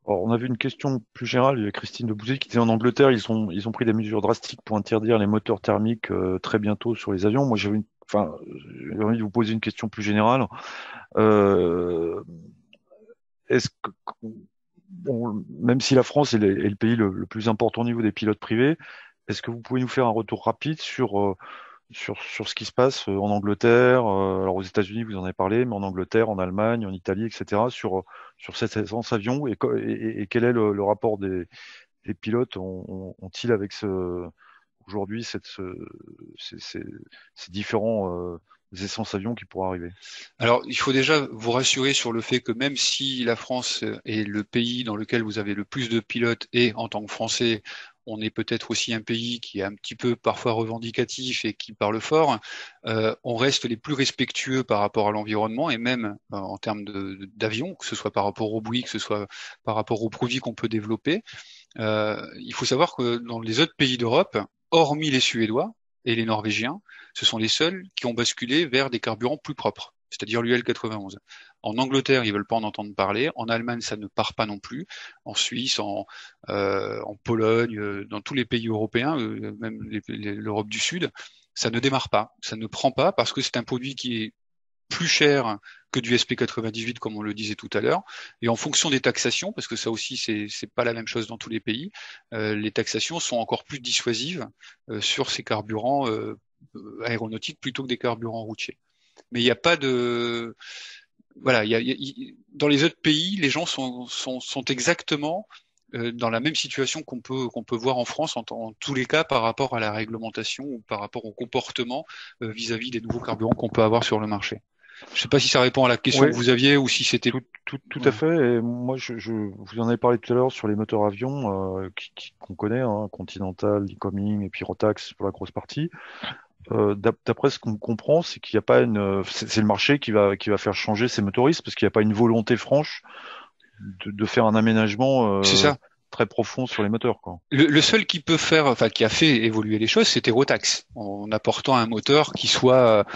Alors, on avait une question plus générale. Il y a Christine de Bouzé qui disait en Angleterre, ils ont pris des mesures drastiques pour interdire les moteurs thermiques très bientôt sur les avions. Moi, j'ai envie de vous poser une question plus générale. Est-ce que, bon, même si la France est le pays le plus important au niveau des pilotes privés, est-ce que vous pouvez nous faire un retour rapide sur ce qui se passe en Angleterre, alors aux États-Unis, vous en avez parlé, mais en Angleterre, en Allemagne, en Italie, etc., sur cette essence avion et quel est le rapport des pilotes ont-ils avec aujourd'hui ces différents essences avions qui pourraient arriver? Alors, il faut déjà vous rassurer sur le fait que même si la France est le pays dans lequel vous avez le plus de pilotes et en tant que Français, on est peut-être aussi un pays qui est un petit peu parfois revendicatif et qui parle fort, on reste les plus respectueux par rapport à l'environnement et même en termes d'avions, que ce soit par rapport au bruit, que ce soit par rapport aux produits qu'on peut développer. Il faut savoir que dans les autres pays d'Europe, hormis les Suédois et les Norvégiens, ce sont les seuls qui ont basculé vers des carburants plus propres, c'est-à-dire l'UL 91. En Angleterre, ils veulent pas en entendre parler. En Allemagne, ça ne part pas non plus. En Suisse, en Pologne, dans tous les pays européens, même l'Europe du Sud, ça ne démarre pas. Ça ne prend pas parce que c'est un produit qui est plus cher que du SP98, comme on le disait tout à l'heure. Et en fonction des taxations, parce que ça aussi, c'est pas la même chose dans tous les pays, les taxations sont encore plus dissuasives sur ces carburants aéronautiques plutôt que des carburants routiers. Mais il n'y a pas de... Voilà, dans les autres pays, les gens sont exactement dans la même situation qu'on peut voir en France en tous les cas par rapport à la réglementation ou par rapport au comportement vis-à-vis des nouveaux carburants qu'on peut avoir sur le marché. Je ne sais pas si ça répond à la question que vous aviez ou si c'était... Tout à fait. Et moi, vous en avez parlé tout à l'heure sur les moteurs avions qu'on connaît, hein, Continental, Lycoming et puis Rotax pour la grosse partie. D'après ce qu'on comprend, c'est qu'il n'y a pas c'est le marché qui va faire changer ces motoristes parce qu'il n'y a pas une volonté franche de faire un aménagement C'est ça. très profond sur les moteurs, quoi. Le seul qui peut faire, enfin qui a fait évoluer les choses, c'était Rotax, en apportant un moteur qui soit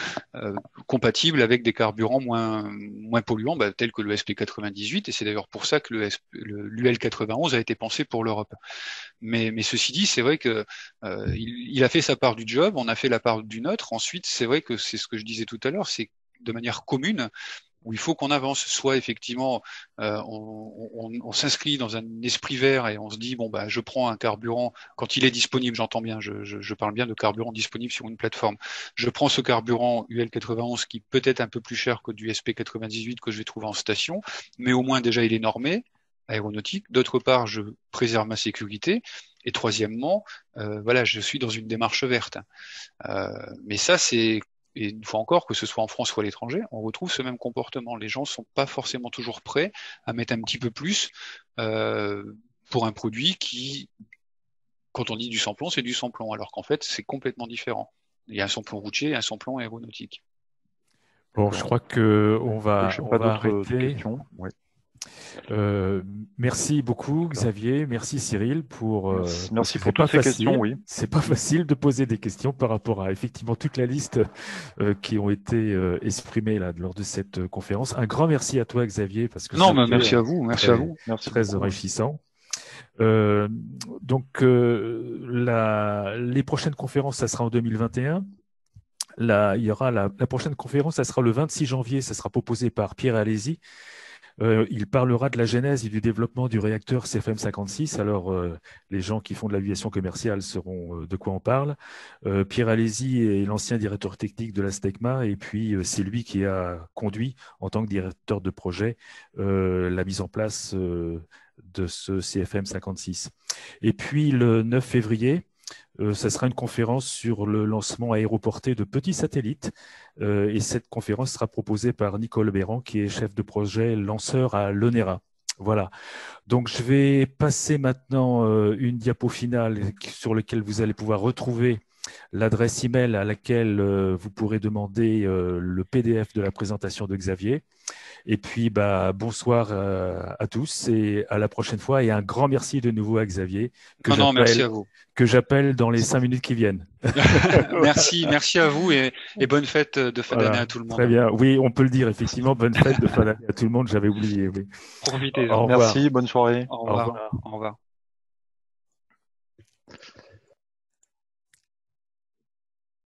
compatible avec des carburants moins polluants, tels que le SP98, et c'est d'ailleurs pour ça que l'UL 91 a été pensé pour l'Europe. Mais ceci dit, c'est vrai que il a fait sa part du job, on a fait la part du nôtre. Ensuite, c'est vrai que c'est ce que je disais tout à l'heure, c'est de manière commune où il faut qu'on avance. Soit effectivement, on s'inscrit dans un esprit vert et on se dit je prends un carburant quand il est disponible. J'entends bien, je parle bien de carburant disponible sur une plateforme. Je prends ce carburant UL 91 qui peut être un peu plus cher que du SP 98 que je vais trouver en station, mais au moins déjà il est normé aéronautique. D'autre part, je préserve ma sécurité. Et troisièmement, je suis dans une démarche verte. Mais ça, et une fois encore, que ce soit en France ou à l'étranger, on retrouve ce même comportement. Les gens sont pas forcément toujours prêts à mettre un petit peu plus pour un produit qui, quand on dit du samplon, c'est du samplon, alors qu'en fait, c'est complètement différent. Il y a un samplon routier et un samplon aéronautique. Bon, je crois que on va arrêter. Ouais. Merci beaucoup Xavier, merci Cyril pour merci pour toutes ces questions. Oui, c'est pas facile de poser des questions par rapport à effectivement toute la liste qui ont été exprimées là lors de cette conférence. Un grand merci à toi Xavier parce que merci à vous, merci très enrichissant. Donc les prochaines conférences, ça sera en 2021. il y aura la prochaine conférence, ça sera le 26 janvier, ça sera proposé par Pierre Alési. Il parlera de la genèse et du développement du réacteur CFM56. Alors, les gens qui font de l'aviation commerciale sauront de quoi on parle. Pierre Alési est l'ancien directeur technique de la STECMA et puis c'est lui qui a conduit, en tant que directeur de projet, la mise en place de ce CFM56. Et puis, le 9 février, ça sera une conférence sur le lancement aéroporté de petits satellites. Et cette conférence sera proposée par Nicole Béran, qui est chef de projet lanceur à l'ONERA. Voilà. Donc, je vais passer maintenant une diapo finale sur laquelle vous allez pouvoir retrouver l'adresse email à laquelle vous pourrez demander le PDF de la présentation de Xavier. Et puis, bonsoir à tous et à la prochaine fois. Et un grand merci de nouveau à Xavier, merci à vous. Que j'appelle dans les 5 minutes qui viennent. merci à vous et bonne fête de fin d'année à tout le monde. Très bien. Oui, on peut le dire, effectivement. Bonne fête de fin d'année à tout le monde. J'avais oublié. Oui. Profitez. Merci, bonne soirée. Au revoir. Au revoir.